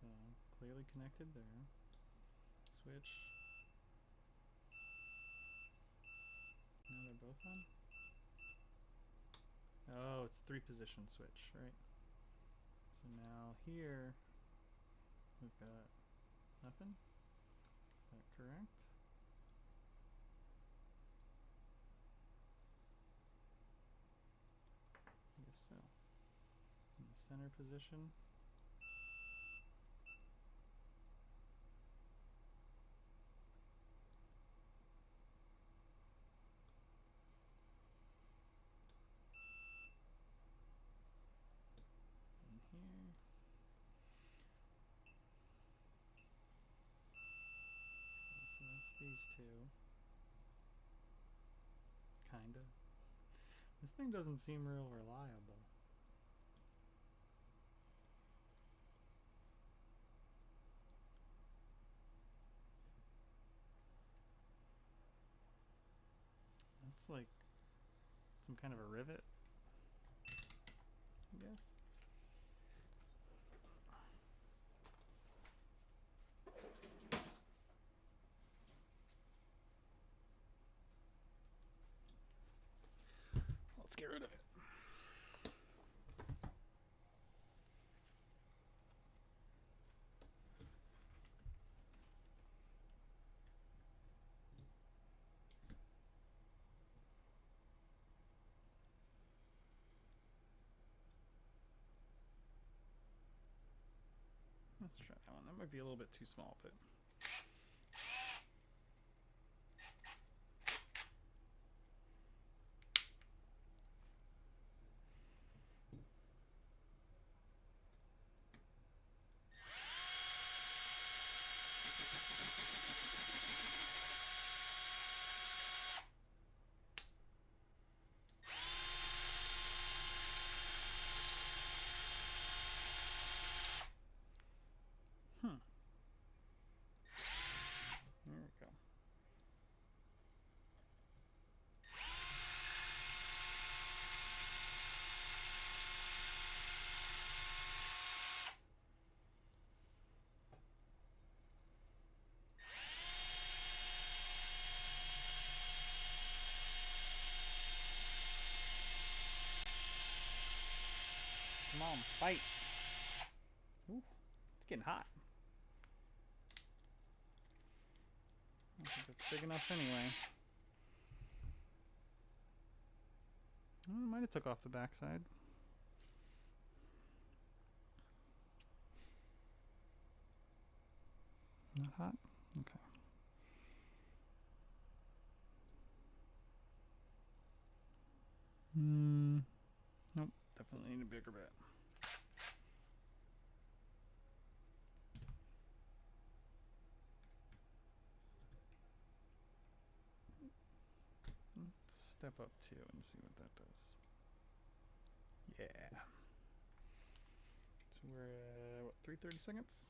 So, clearly connected there. Switch. Now they're both on? Oh, it's 3-position switch, right? So now here, we've got nothing. Is that correct? I guess so. In the center position. these two. Kinda. This thing doesn't seem real reliable. That's like some kind of a rivet, I guess. Let's get rid of it. Let's try that one. That might be a little bit too small, but there we go. Come on, fight. Ooh, it's getting hot. I don't think that's big enough anyway. Might have took off the backside. Not hot? Okay. Nope, definitely need a bigger bit. Let's step up 2 and see what that does. Yeah. So we're at, what, 3:30 seconds?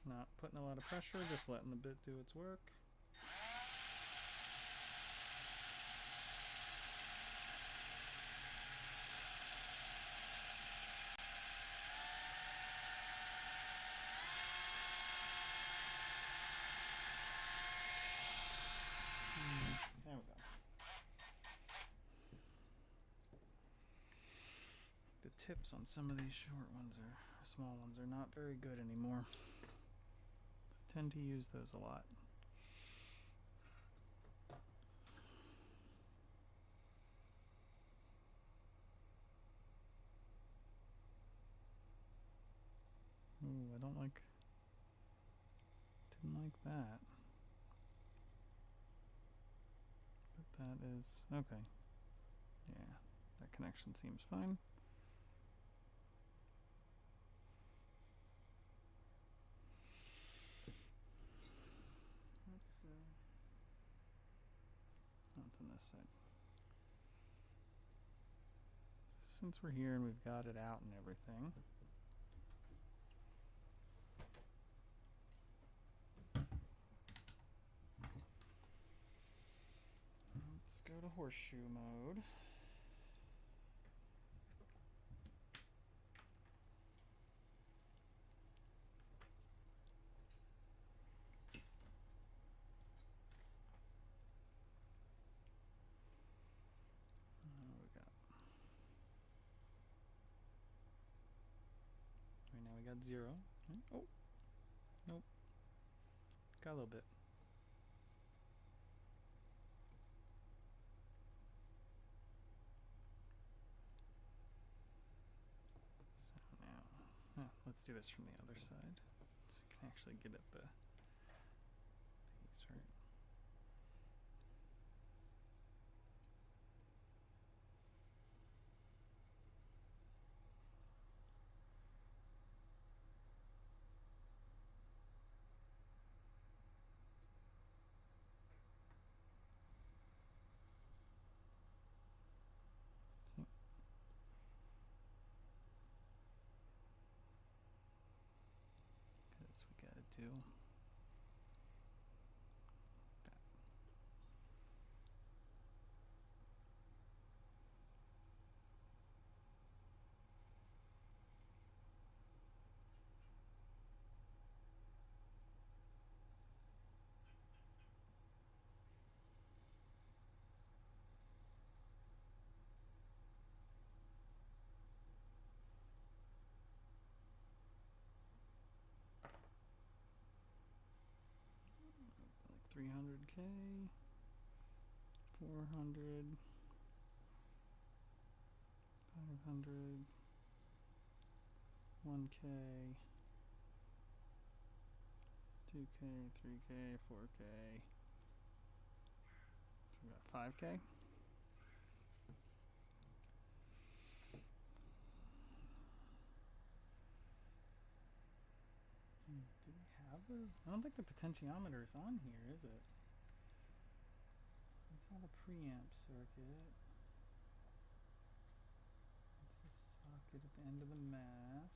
Not putting a lot of pressure, just letting the bit do its work. There we go. The tips on some of these short ones small ones are not very good anymore. I tend to use those a lot. Ooh, I don't like. Didn't like that. But that is okay. Yeah, that connection seems fine. Let's on this side. Since we're here and we've got it out and everything. Let's go to horseshoe mode. Right now we got 0. Oh, nope. Got a little bit. So now, let's do this from the other side, so we can actually get at the right? Because we gotta do that. Like 300K, 400, 500, 1K, 2K, 3K, 4K. So we got 5K. Do we have the? I don't think the potentiometer is on here, is it? It's not a preamp circuit. It's the socket at the end of the mast.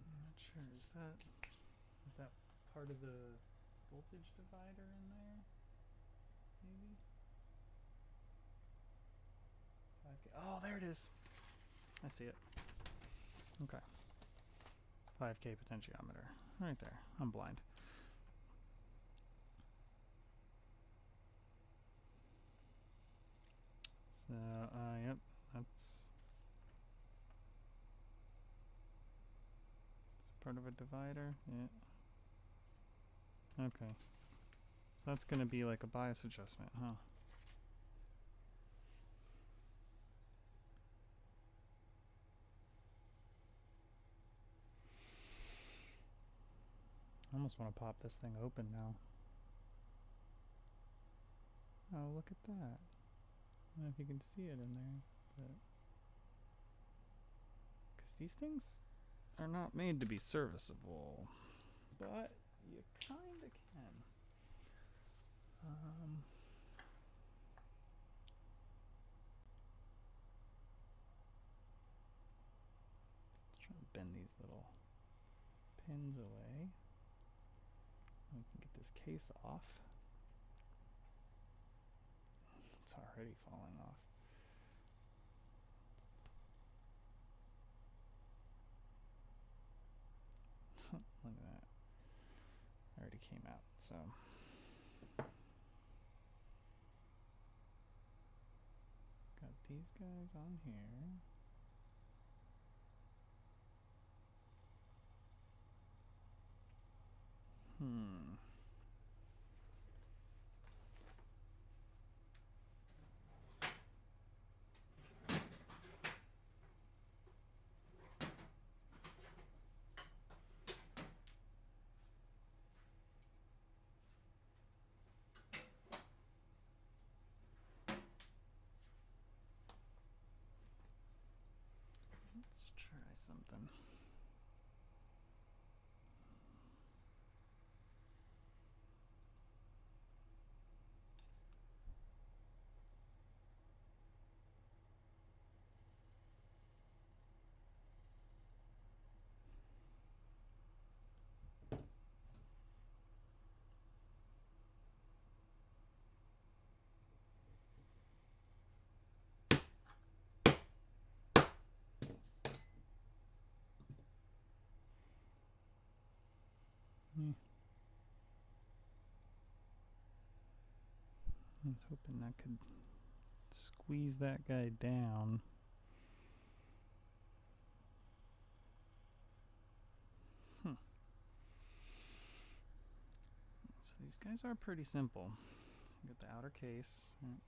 I'm not sure. Is that part of the voltage divider in there? Maybe. 5K. Oh, there it is. I see it. Okay. 5K potentiometer. Right there. I'm blind. So, yep, that's part of a divider. Yeah. Okay. So that's going to be like a bias adjustment, huh? I almost want to pop this thing open now. Oh, look at that. I don't know if you can see it in there, but because these things are not made to be serviceable, but you kind of can. Try to bend these little pins away. We can get this case off. It's already falling off. Look at that. Already came out, so. Got these guys on here. Let's try something. I was hoping that could squeeze that guy down. So these guys are pretty simple. You got the outer case, right?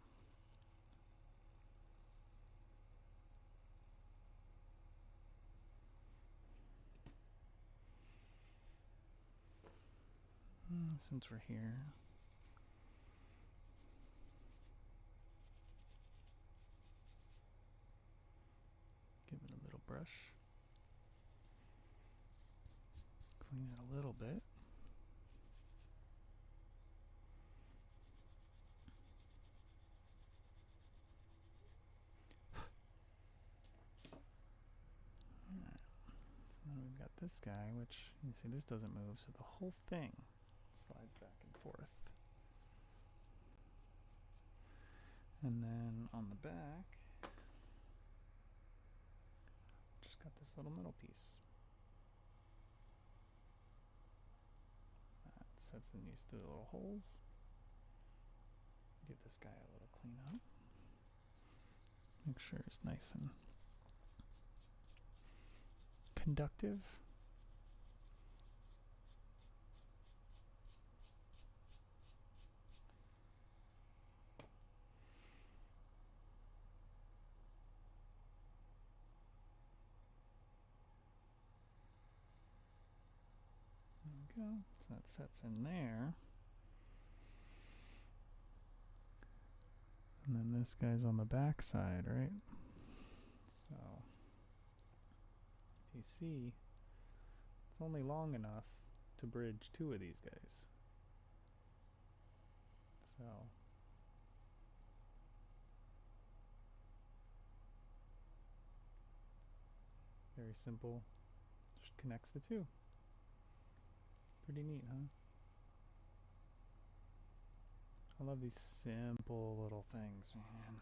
Since we're here, give it a little brush. Clean it a little bit. So then we've got this guy, which you see this doesn't move, so the whole thing slides back and forth. And then on the back, just got this little middle piece. That sets in these two little holes. Give this guy a little clean up. Make sure it's nice and conductive. There we go. So that sets in there. And then this guy's on the back side, right? So if you see, it's only long enough to bridge two of these guys. So very simple, just connects the two. Pretty neat, huh? I love these simple little things, man.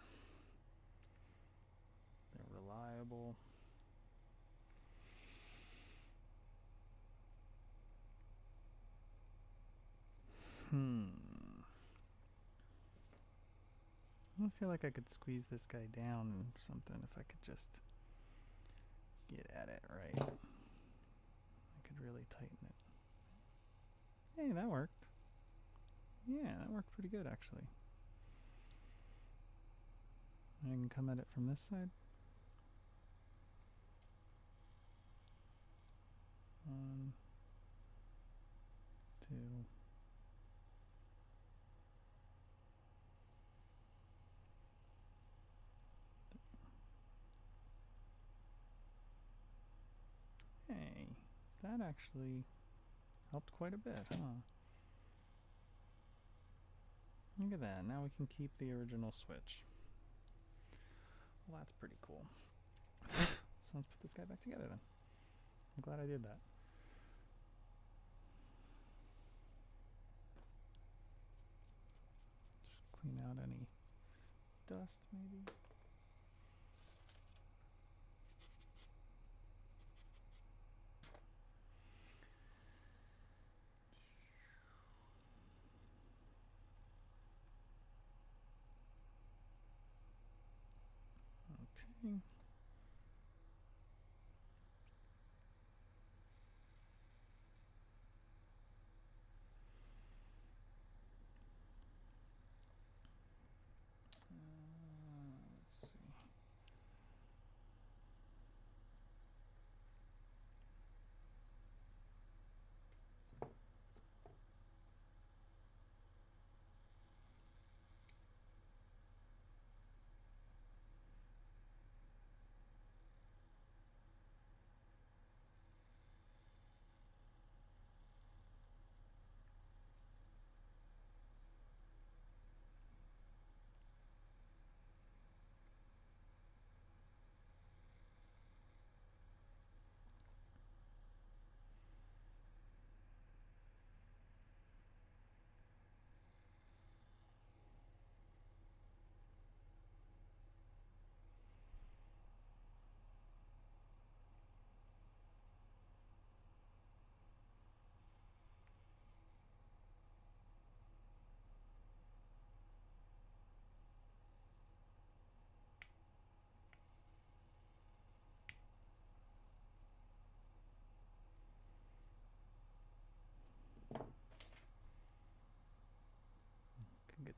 They're reliable. I feel like I could squeeze this guy down or something if I could just get at it right. I could really tighten it. Hey, that worked. Yeah, that worked pretty good actually. I can come at it from this side. 1, 2. Hey, that actually helped quite a bit, huh? Look at that, now we can keep the original switch. Well, that's pretty cool. So let's put this guy back together then. I'm glad I did that. Just clean out any dust maybe. Okay. Let's see.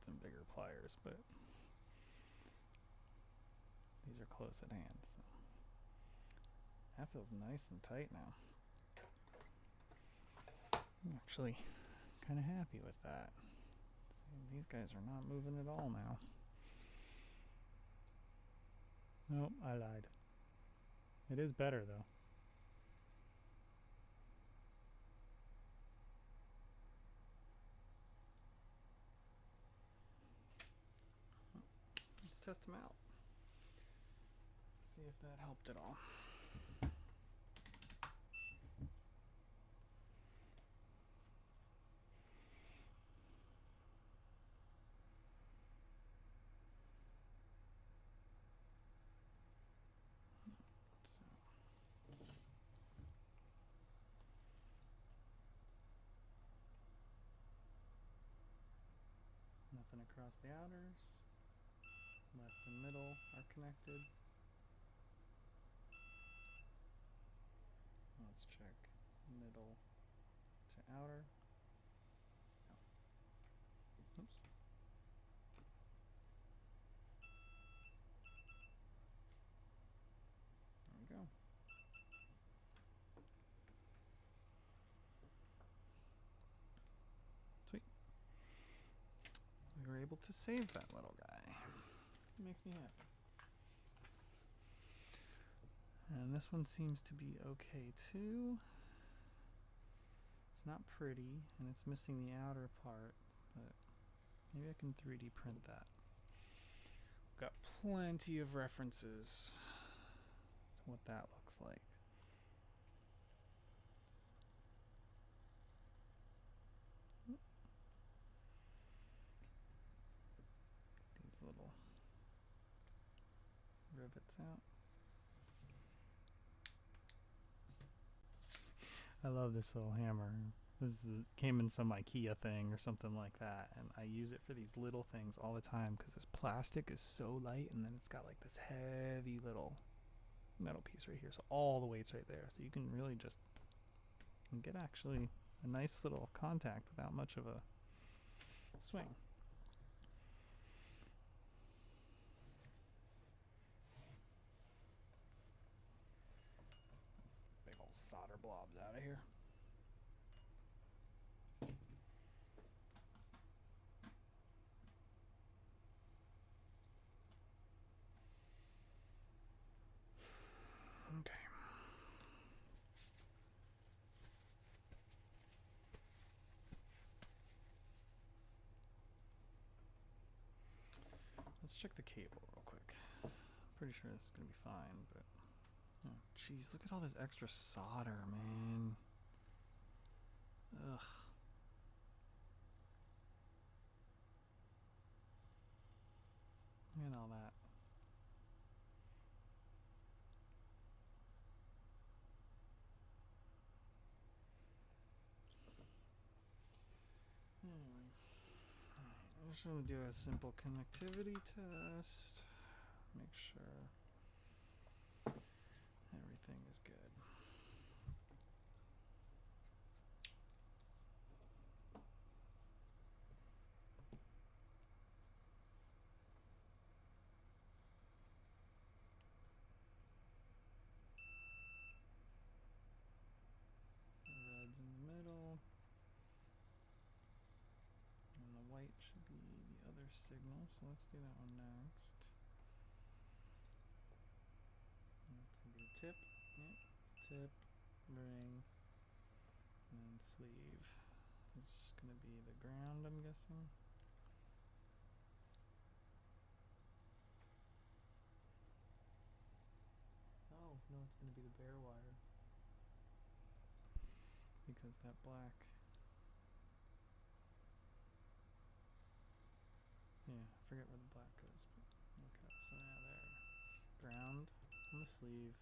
some bigger pliers, but these are close at hand. So that feels nice and tight now. I'm actually kind of happy with that. See, these guys are not moving at all now. Nope, I lied. It is better though. Let's test them out. See if that helped at all. Nothing across the outers. Left and middle are connected. Let's check middle to outer. Oh. Oops. There we go. Sweet. We were able to save that little guy. It makes me happy. And this one seems to be okay too. It's not pretty, and it's missing the outer part, but maybe I can 3D print that. We've got plenty of references to what that looks like. These little rivets out. I love this little hammer. Came in some IKEA thing or something like that, and I use it for these little things all the time because this plastic is so light, and then it's got like this heavy little metal piece right here, so all the weight's right there, so you can really just get actually a nice little contact without much of a swing. Big old solder blobs out of here. Okay. Let's check the cable real quick. Pretty sure this is gonna be fine, but oh jeez, look at all this extra solder, man. Ugh. Look at all that. Anyway, I'm just going to do a simple connectivity test. Make sure everything is good. The red's in the middle. And the white should be the other signal, so let's do that one next. And it's going to be tip, yep, tip, ring, and then sleeve. It's going to be the ground, I'm guessing. Oh, no, it's going to be the bare wire. Because that black... Yeah, I forget where the black goes. But okay, so now there. Ground on the sleeve.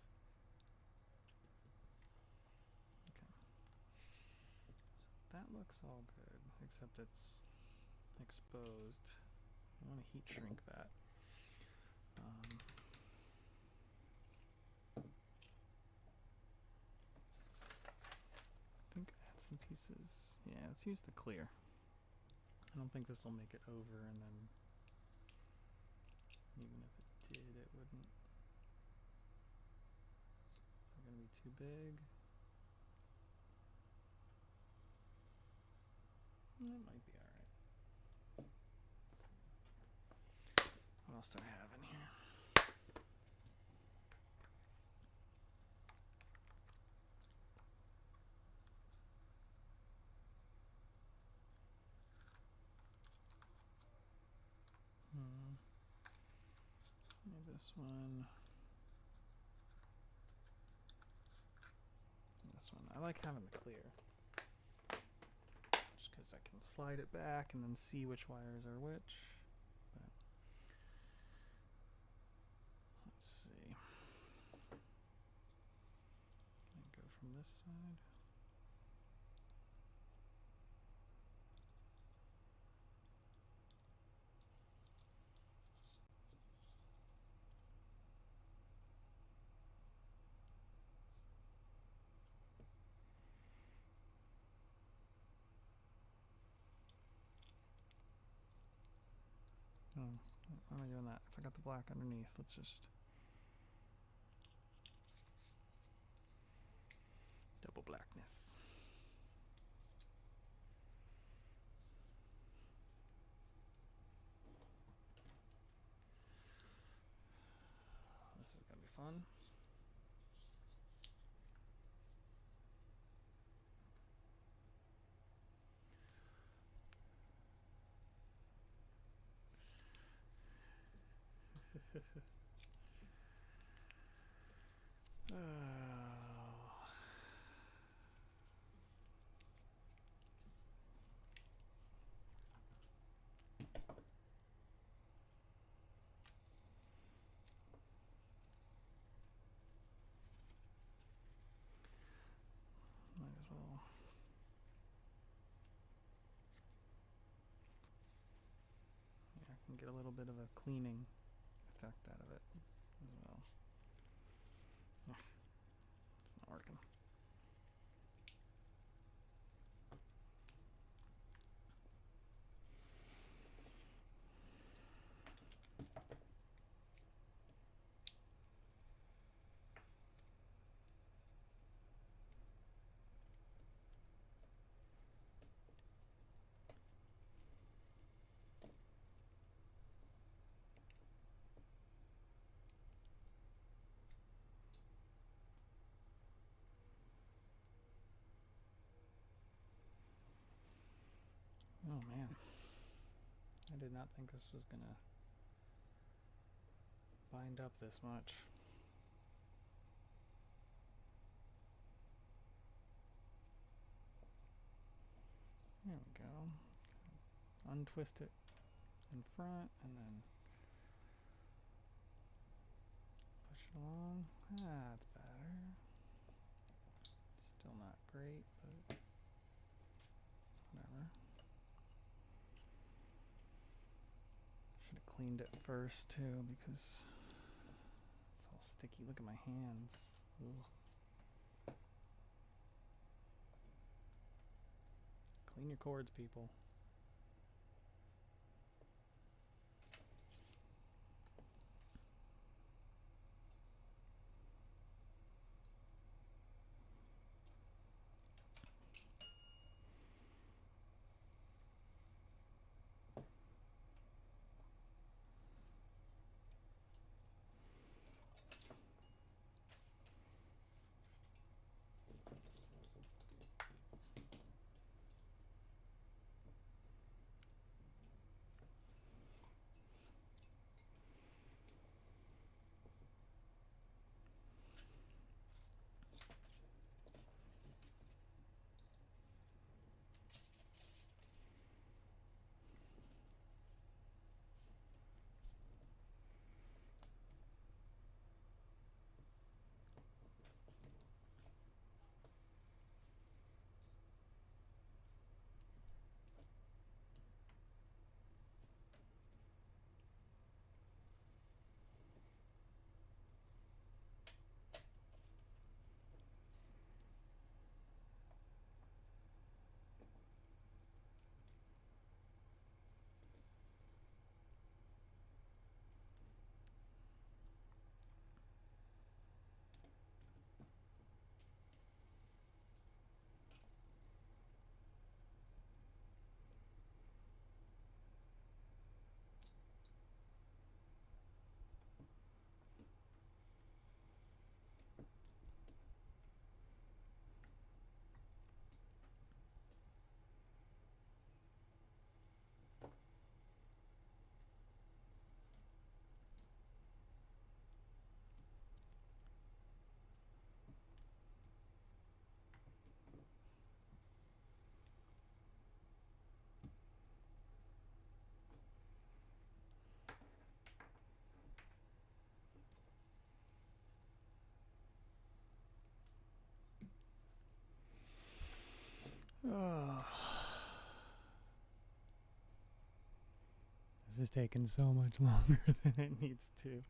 Okay. So that looks all good, except it's exposed. I want to heat shrink that. I think I had some pieces. Yeah, let's use the clear. I don't think this will make it over, and then even if it did, it wouldn't. Is it going to be too big? It might be alright. What else do I have in here? Maybe this one. This one. I like having the clear. Just because I can slide it back and then see which wires are which. But let's see. And go from this side. Oh, why am I doing that? If I got the black underneath, let's just double blackness. This is gonna be fun. Might as well. Yeah, I can get a little bit of a cleaning effect out of it as well. Ugh, it's not working. Oh man, I did not think this was gonna bind up this much. There we go. Untwist it in front and then push it along. Ah, that's better. Still not great, but whatever. Should have cleaned it first too because it's all sticky. Look at my hands. Ugh. Clean your cords, people. Oh. This is taking so much longer than it needs to.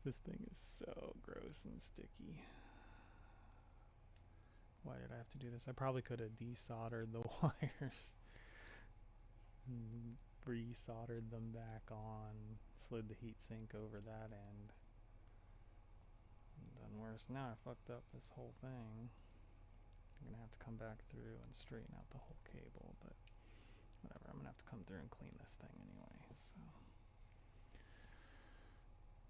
This thing is so gross and sticky. Why did I have to do this? I probably could have desoldered the wires and resoldered them back on, slid the heatsink over that end. And done worse. Now I fucked up this whole thing. I'm gonna have to come back through and straighten out the whole cable, but whatever. I'm gonna have to come through and clean this thing anyway, so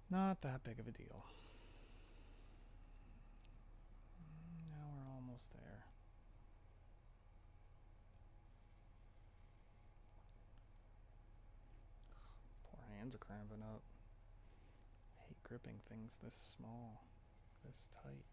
not that big of a deal. Now we're almost there. Poor hands are cramping up. I hate gripping things this small, this tight.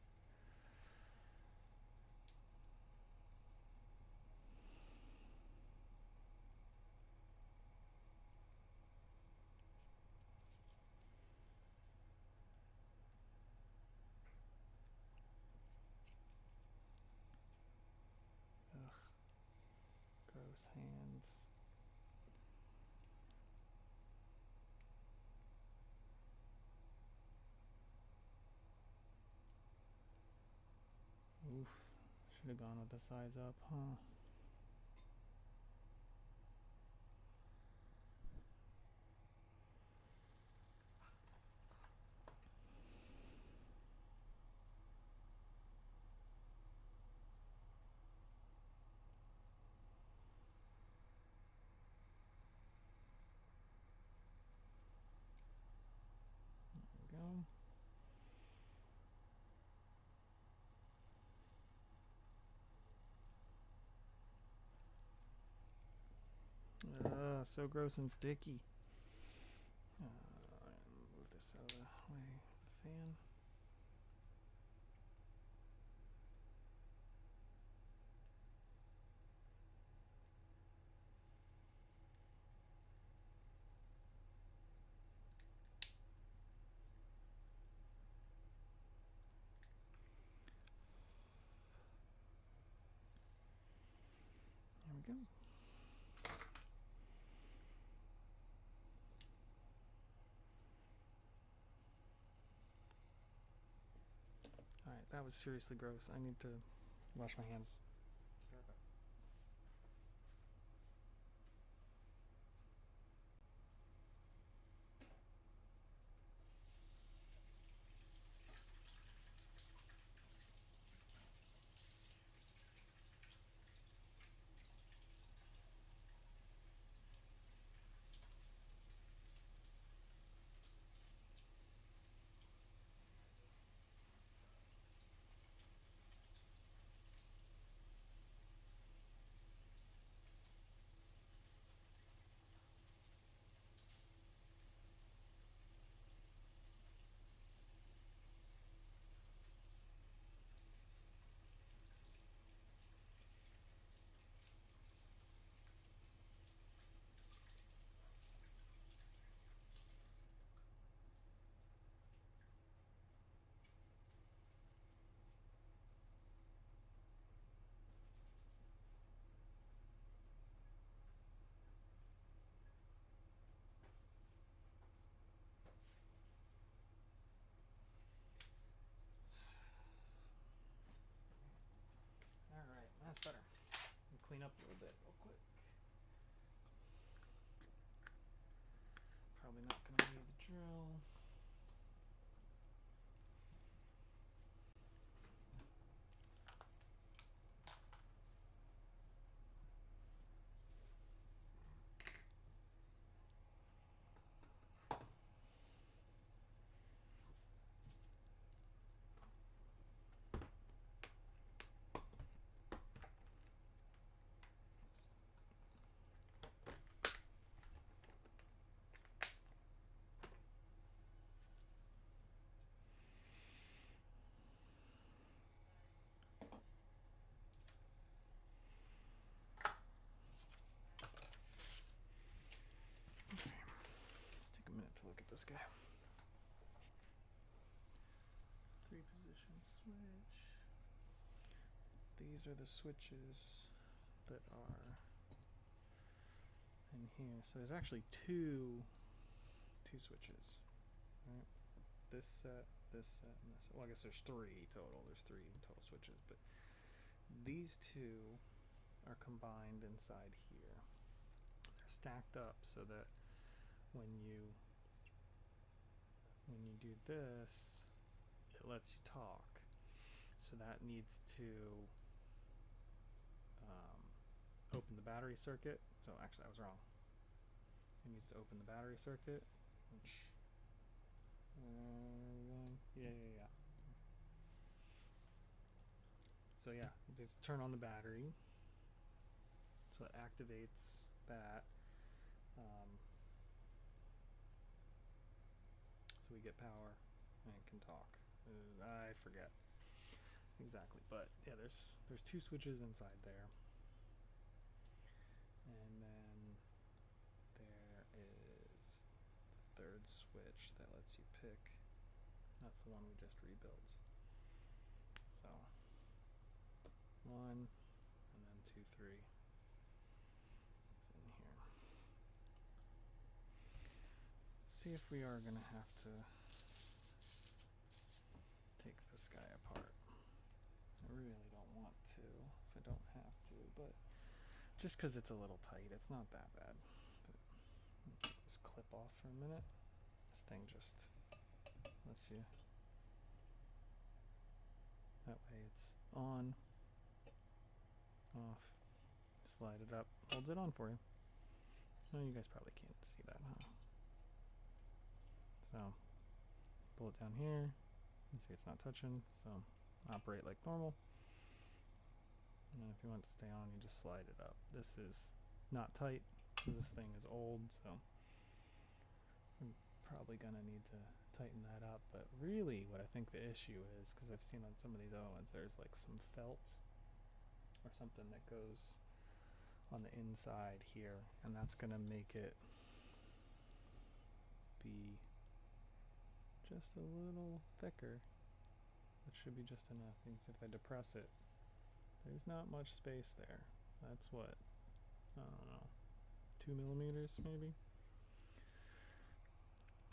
Ugh, gross hands. Oof, should have gone with the size up, huh? There we go. So gross and sticky. Move this out of the way. The fan. There we go. Alright, that was seriously gross. I need to wash my hands. Alright, that's better. Clean up a little bit real quick. Probably not going to need the drill. Look at this guy. 3-position switch. These are the switches that are in here. So there's actually two switches, right? This set, and this. Well, I guess there's three total. There's three total switches, but these two are combined inside here. They're stacked up so that when you do this, it lets you talk. So that needs to open the battery circuit. So actually, I was wrong. It needs to open the battery circuit, which yeah. So yeah, just turn on the battery. So it activates that. So we get power and can talk. I forget exactly, but yeah, there's two switches inside there, and then there is the third switch that lets you pick. That's the one we just rebuilt. So 1, and then 2, 3. It's in here. Let's see if we are gonna have to take this guy apart. I really don't want to if I don't have to, but just because it's a little tight, it's not that bad. But take this clip off for a minute. This thing just lets you. That way it's on, off, slide it up, holds it on for you. Oh, you guys probably can't see that, huh? So, pull it down here. You see it's not touching, so operate like normal. And then if you want it to stay on, you just slide it up. This is not tight. This thing is old, so I'm probably gonna need to tighten that up. But really what I think the issue is, because I've seen on some of these other ones, there's like some felt or something that goes on the inside here, and that's gonna make it be just a little thicker. It should be just enough. You can see if I depress it, there's not much space there. That's what, I don't know, 2 millimeters maybe?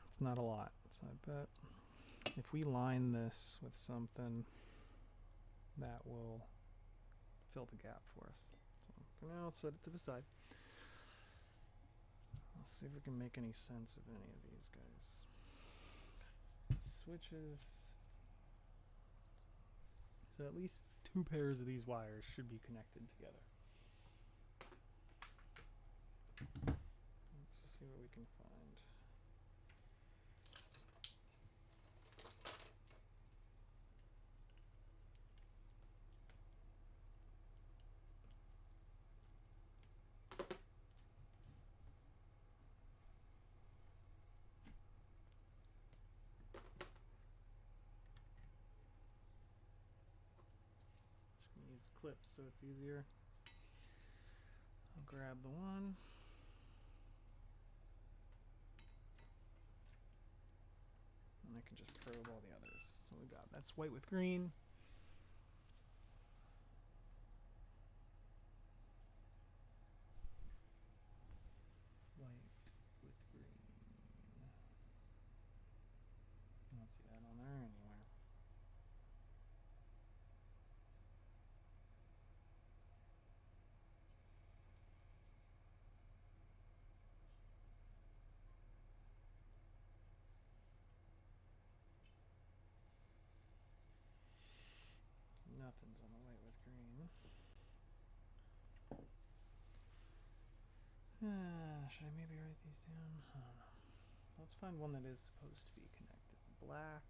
It's not a lot, so I bet if we line this with something, that will fill the gap for us. So for now, I'll set it to the side. Let's see if we can make any sense of any of these guys. Switches. So at least 2 pairs of these wires should be connected together. Let's see what we can find. Just gonna use the clips so it's easier. I'll grab the one. And I can just probe all the others. So we got, that's white with green. White with green. I don't see that on there anywhere. Nothing's on the white with green. Should I maybe write these down? I don't know. Let's find one that is supposed to be connected. Black.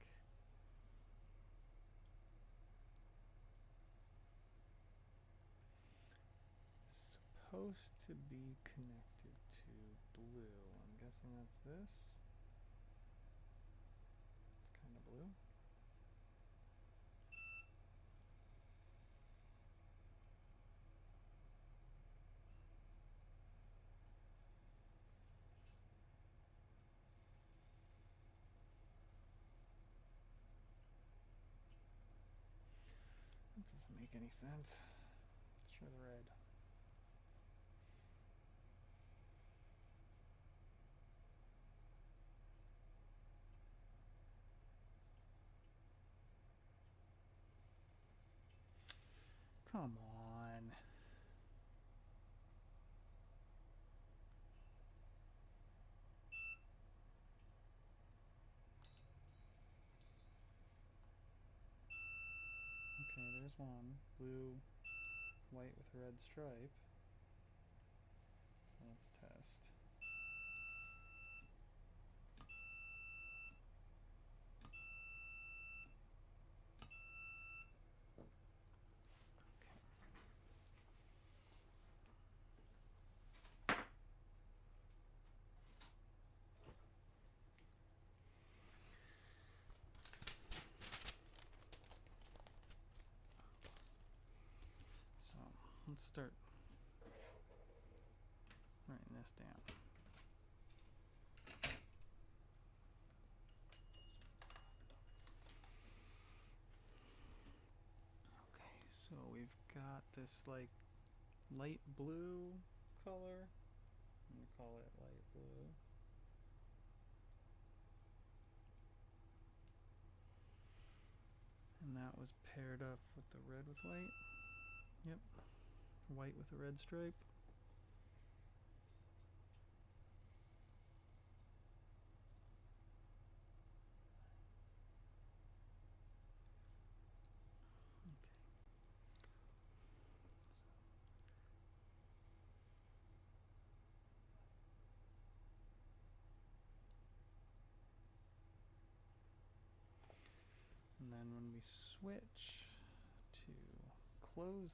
Is supposed to be connected to blue. I'm guessing that's this. It's kind of blue. That doesn't make any sense. Let's try the red. Okay, there's one. Blue, white with a red stripe. So let's test. So let's start writing this down. Okay, so we've got this like light blue color. I'm gonna call it light blue. And that was paired up with the red with white. Yep. White with a red stripe. And then when we switch to closed,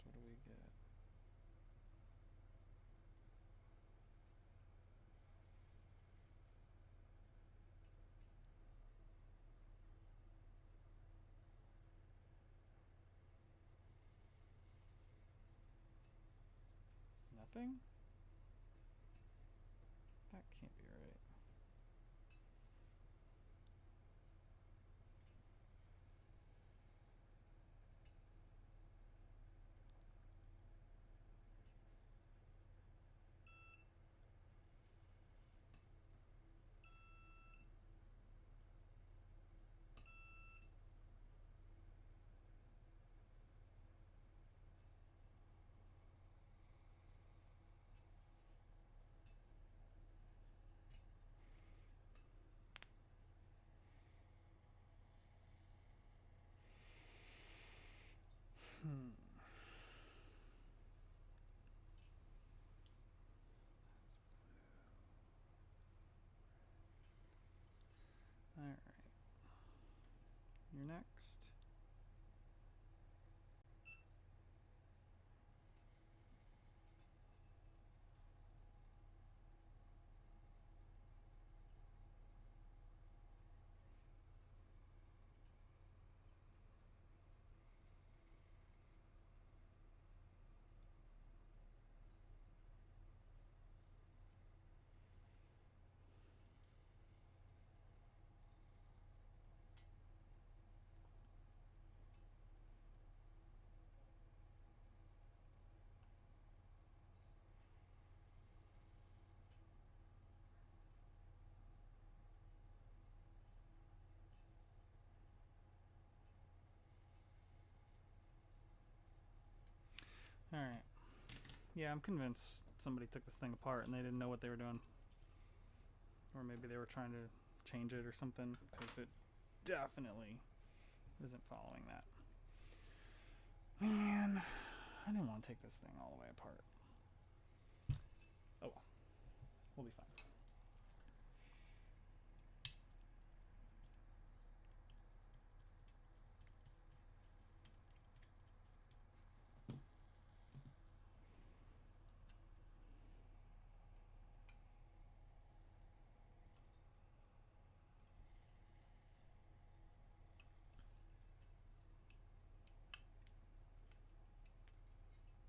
what do we get? Nothing? That can't be right. Alright. You're next. Alright. Yeah, I'm convinced somebody took this thing apart and they didn't know what they were doing. Or maybe they were trying to change it or something, because it definitely isn't following that. Man, I didn't want to take this thing all the way apart. Oh well. We'll be fine.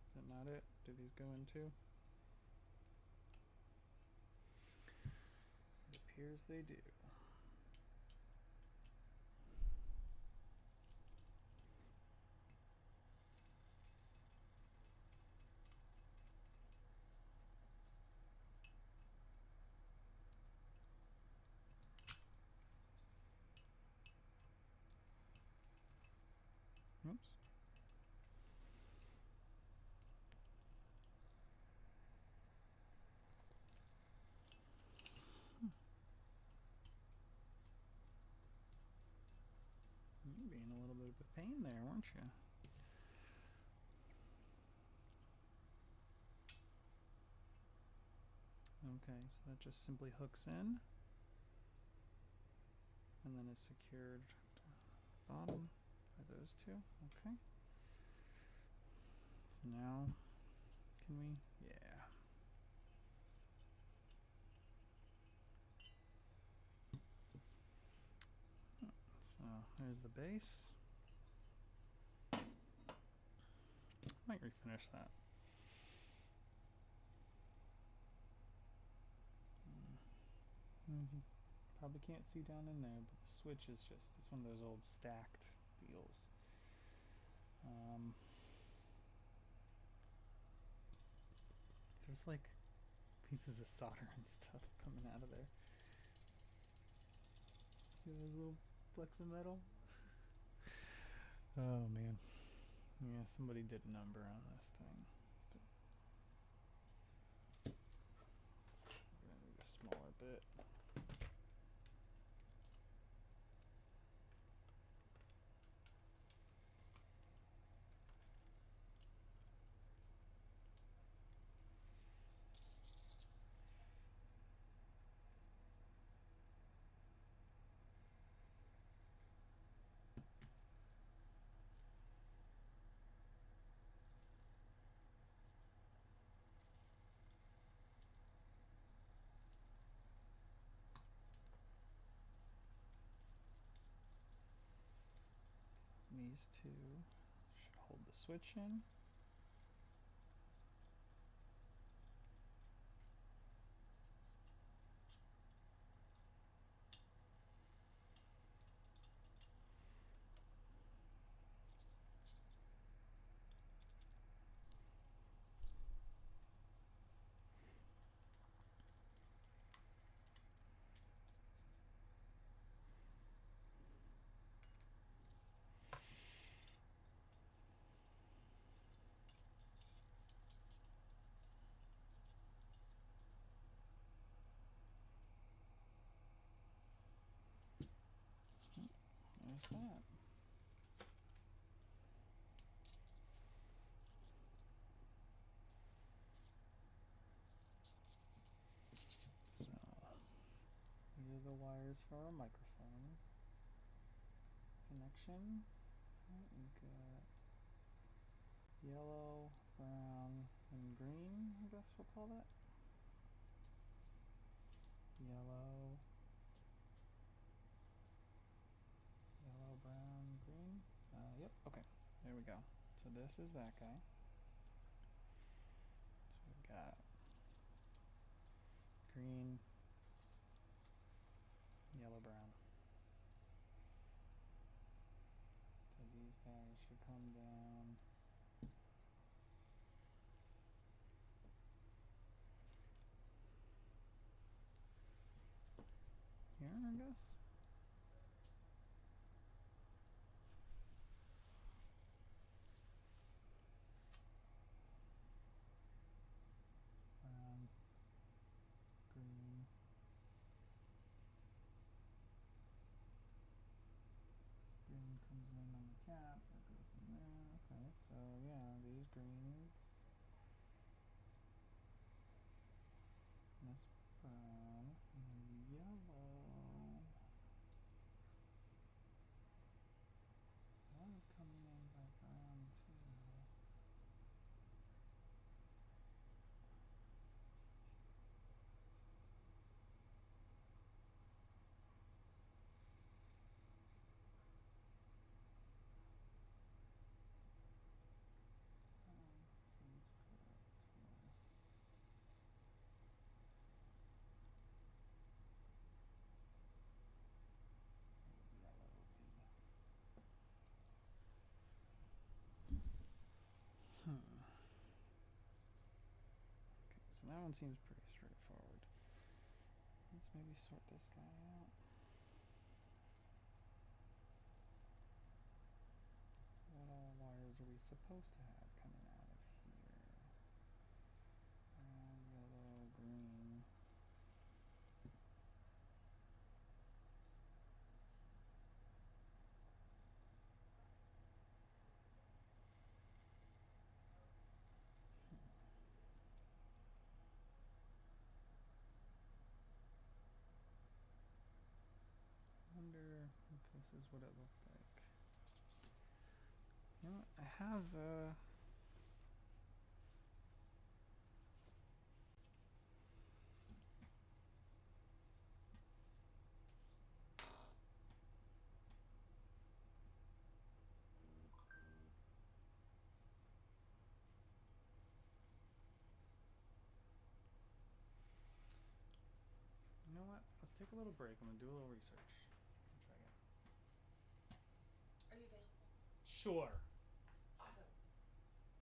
Is that not it? Do these go into? It appears they do. Oops. You in there, weren't you? Okay, so that just simply hooks in. And then it's secured bottom by those two. Okay. So now, can we? Yeah. So there's the base. Might refinish that. You probably can't see down in there, but the switch is it's one of those old stacked deals. There's like pieces of solder and stuff coming out of there. See those little flecks of metal? Oh man. Yeah, somebody did a number on this thing. We're gonna need a smaller bit. These two should hold the switch in. There's that. So, these are the wires for our microphone connection. We've got yellow, brown, and green, I guess we'll call that. Yellow, brown, green. Yep, okay, there we go. So this is that guy. So we got green, yellow, brown. So these guys should come down. Here, I guess. Brown, green, green comes in on the cap, that goes in there. Okay, so yeah, these greens, this brown, and yellow. That is coming in back around too. Okay, so that one seems pretty straightforward. Let's maybe sort this guy out. What all wires are we supposed to have coming out of here? Brown, yellow, green. This is what it looked like. You know what? I have you know what? Let's take a little break. I'm gonna do a little research. Try again. Are you available? Sure.